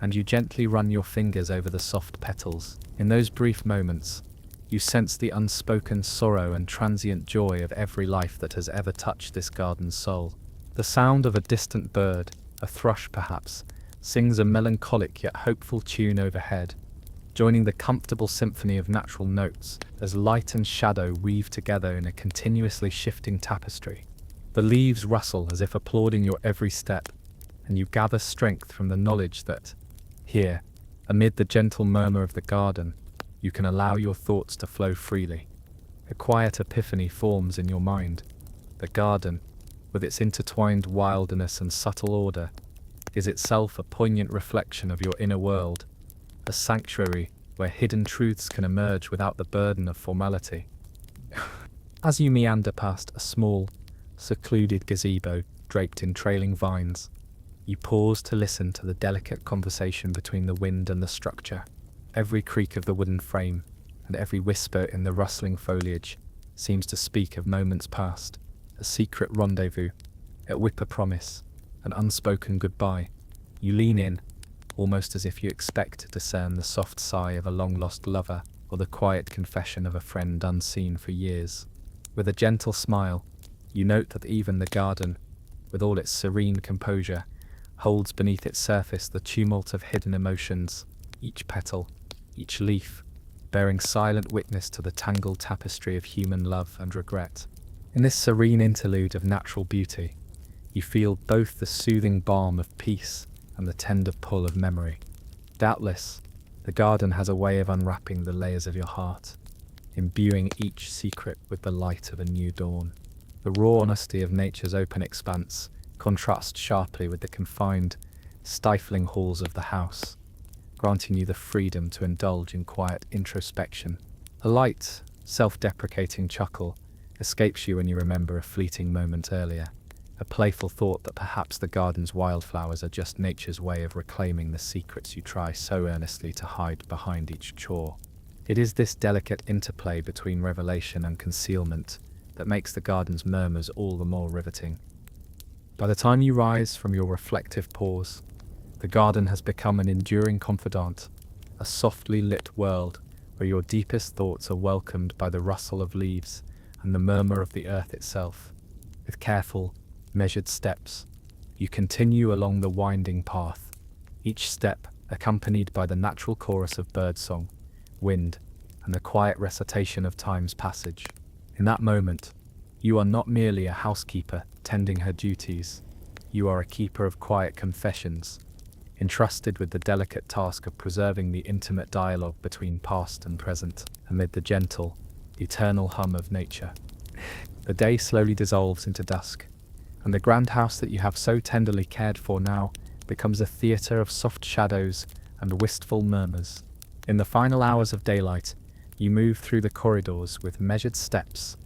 S1: and you gently run your fingers over the soft petals. In those brief moments, you sense the unspoken sorrow and transient joy of every life that has ever touched this garden's soul. The sound of a distant bird, a thrush perhaps, sings a melancholic yet hopeful tune overhead, joining the comfortable symphony of natural notes as light and shadow weave together in a continuously shifting tapestry. The leaves rustle as if applauding your every step, and you gather strength from the knowledge that, here, amid the gentle murmur of the garden, you can allow your thoughts to flow freely. A quiet epiphany forms in your mind. The garden, with its intertwined wildness and subtle order, is itself a poignant reflection of your inner world, a sanctuary where hidden truths can emerge without the burden of formality. As you meander past a small, secluded gazebo draped in trailing vines, you pause to listen to the delicate conversation between the wind and the structure. Every creak of the wooden frame and every whisper in the rustling foliage seems to speak of moments past, a secret rendezvous, a whip a promise, an unspoken goodbye. You lean in, almost as if you expect to discern the soft sigh of a long-lost lover or the quiet confession of a friend unseen for years. With a gentle smile, you note that even the garden, with all its serene composure, holds beneath its surface the tumult of hidden emotions. Each petal, each leaf, bearing silent witness to the tangled tapestry of human love and regret. In this serene interlude of natural beauty, you feel both the soothing balm of peace and the tender pull of memory. Doubtless, the garden has a way of unwrapping the layers of your heart, imbuing each secret with the light of a new dawn. The raw honesty of nature's open expanse contrasts sharply with the confined, stifling halls of the house, granting you the freedom to indulge in quiet introspection. A light, self-deprecating chuckle escapes you when you remember a fleeting moment earlier, a playful thought that perhaps the garden's wildflowers are just nature's way of reclaiming the secrets you try so earnestly to hide behind each chore. It is this delicate interplay between revelation and concealment that makes the garden's murmurs all the more riveting. By the time you rise from your reflective pause, the garden has become an enduring confidant, a softly lit world where your deepest thoughts are welcomed by the rustle of leaves and the murmur of the earth itself. With careful, measured steps, you continue along the winding path, each step accompanied by the natural chorus of birdsong, wind, and the quiet recitation of time's passage. In that moment, you are not merely a housekeeper tending her duties. You are a keeper of quiet confessions, entrusted with the delicate task of preserving the intimate dialogue between past and present, amid the gentle, eternal hum of nature. The day slowly dissolves into dusk, and the grand house that you have so tenderly cared for now becomes a theatre of soft shadows and wistful murmurs. In the final hours of daylight, you move through the corridors with measured steps,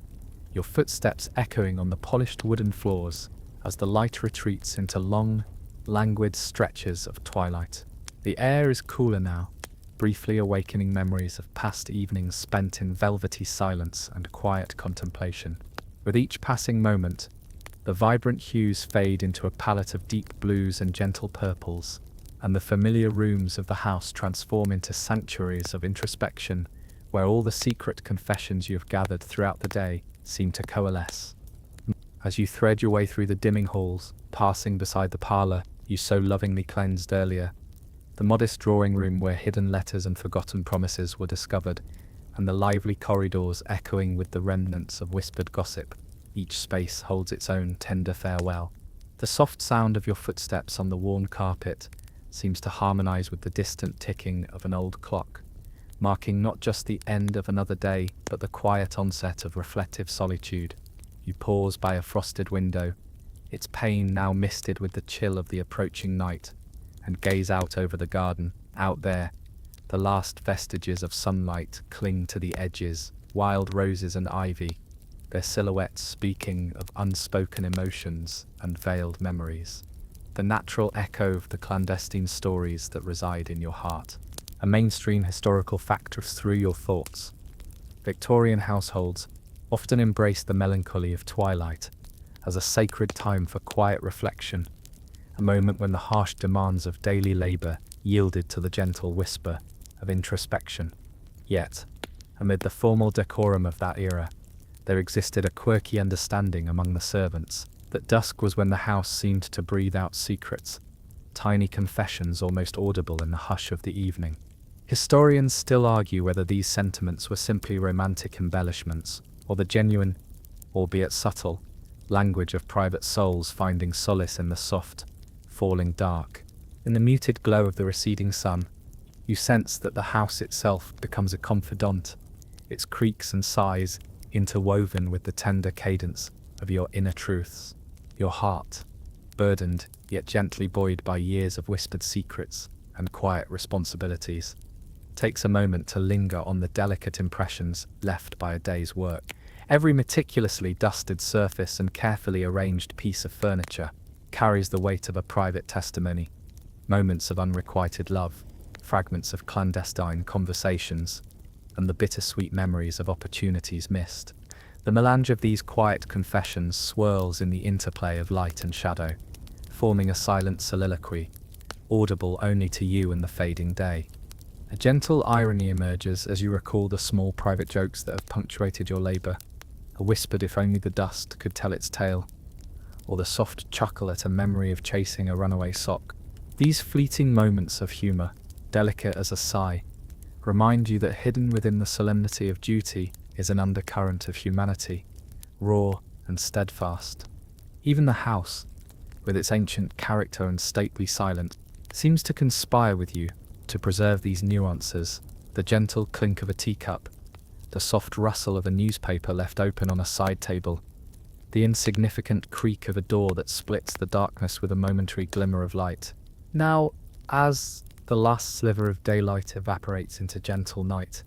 S1: your footsteps echoing on the polished wooden floors as the light retreats into long, languid stretches of twilight. The air is cooler now, briefly awakening memories of past evenings spent in velvety silence and quiet contemplation. With each passing moment, the vibrant hues fade into a palette of deep blues and gentle purples, and the familiar rooms of the house transform into sanctuaries of introspection, where all the secret confessions you have gathered throughout the day seem to coalesce. As you thread your way through the dimming halls, passing beside the parlour you so lovingly cleansed earlier, the modest drawing room where hidden letters and forgotten promises were discovered, and the lively corridors echoing with the remnants of whispered gossip, each space holds its own tender farewell. The soft sound of your footsteps on the worn carpet seems to harmonize with the distant ticking of an old clock, marking not just the end of another day, but the quiet onset of reflective solitude. You pause by a frosted window, its pane now misted with the chill of the approaching night, and gaze out over the garden. Out there, the last vestiges of sunlight cling to the edges, wild roses and ivy, their silhouettes speaking of unspoken emotions and veiled memories. The natural echo of the clandestine stories that reside in your heart. A mainstream historical factor through your thoughts. Victorian households often embrace the melancholy of twilight as a sacred time for quiet reflection, a moment when the harsh demands of daily labour yielded to the gentle whisper of introspection. Yet, amid the formal decorum of that era, there existed a quirky understanding among the servants that dusk was when the house seemed to breathe out secrets, tiny confessions almost audible in the hush of the evening. Historians still argue whether these sentiments were simply romantic embellishments, or the genuine, albeit subtle, language of private souls finding solace in the soft, falling dark. In the muted glow of the receding sun, you sense that the house itself becomes a confidant, its creaks and sighs interwoven with the tender cadence of your inner truths. Your heart, burdened yet gently buoyed by years of whispered secrets and quiet responsibilities, takes a moment to linger on the delicate impressions left by a day's work. Every meticulously dusted surface and carefully arranged piece of furniture carries the weight of a private testimony, moments of unrequited love, fragments of clandestine conversations, and the bittersweet memories of opportunities missed. The melange of these quiet confessions swirls in the interplay of light and shadow, forming a silent soliloquy, audible only to you in the fading day. A gentle irony emerges as you recall the small private jokes that have punctuated your labour, a whispered if only the dust could tell its tale, or the soft chuckle at a memory of chasing a runaway sock. These fleeting moments of humour, delicate as a sigh, remind you that hidden within the solemnity of duty is an undercurrent of humanity, raw and steadfast. Even the house, with its ancient character and stately silence, seems to conspire with you to preserve these nuances: the gentle clink of a teacup, the soft rustle of a newspaper left open on a side table, the insignificant creak of a door that splits the darkness with a momentary glimmer of light. Now, as the last sliver of daylight evaporates into gentle night,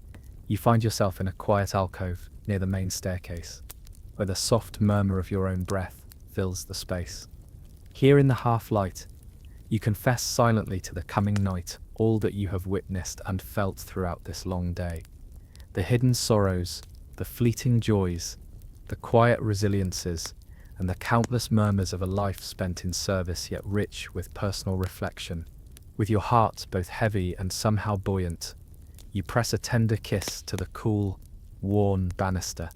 S1: you find yourself in a quiet alcove near the main staircase, where the soft murmur of your own breath fills the space. Here in the half-light, you confess silently to the coming night all that you have witnessed and felt throughout this long day. The hidden sorrows, the fleeting joys, the quiet resiliences, and the countless murmurs of a life spent in service yet rich with personal reflection. With your heart both heavy and somehow buoyant, you press a tender kiss to the cool, worn banister,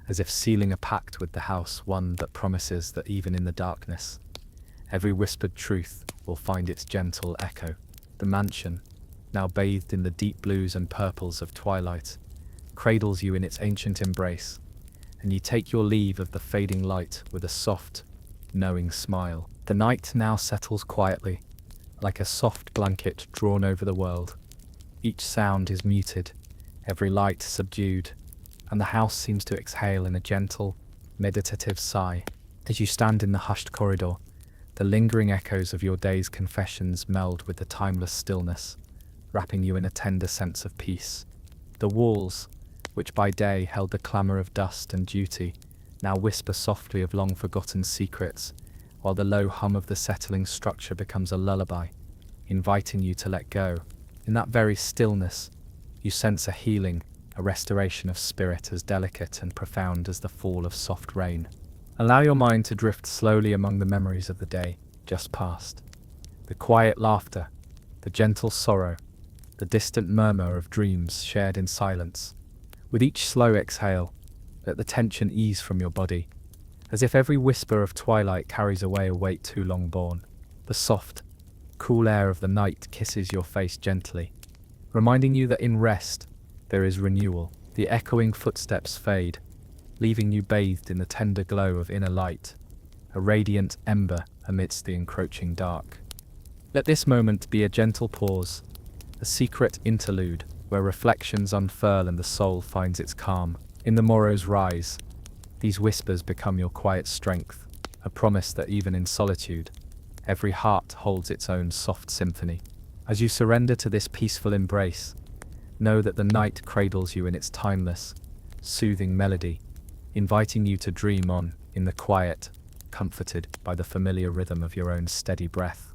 S1: as if sealing a pact with the house, one that promises that even in the darkness, every whispered truth will find its gentle echo. The mansion, now bathed in the deep blues and purples of twilight, cradles you in its ancient embrace, and you take your leave of the fading light with a soft, knowing smile. The night now settles quietly, like a soft blanket drawn over the world. Each sound is muted, every light subdued, and the house seems to exhale in a gentle, meditative sigh. As you stand in the hushed corridor, the lingering echoes of your day's confessions meld with the timeless stillness, wrapping you in a tender sense of peace. The walls, which by day held the clamour of dust and duty, now whisper softly of long-forgotten secrets, while the low hum of the settling structure becomes a lullaby, inviting you to let go. In that very stillness, you sense a healing, a restoration of spirit as delicate and profound as the fall of soft rain. Allow your mind to drift slowly among the memories of the day just past. The quiet laughter, the gentle sorrow, the distant murmur of dreams shared in silence. With each slow exhale, let the tension ease from your body, as if every whisper of twilight carries away a weight too long borne. The soft, cool air of the night kisses your face gently, reminding you that in rest there is renewal. The echoing footsteps fade, leaving you bathed in the tender glow of inner light, a radiant ember amidst the encroaching dark. Let this moment be a gentle pause, a secret interlude where reflections unfurl and the soul finds its calm. In the morrow's rise, these whispers become your quiet strength, a promise that even in solitude, every heart holds its own soft symphony. As you surrender to this peaceful embrace, know that the night cradles you in its timeless, soothing melody, inviting you to dream on in the quiet, comforted by the familiar rhythm of your own steady breath.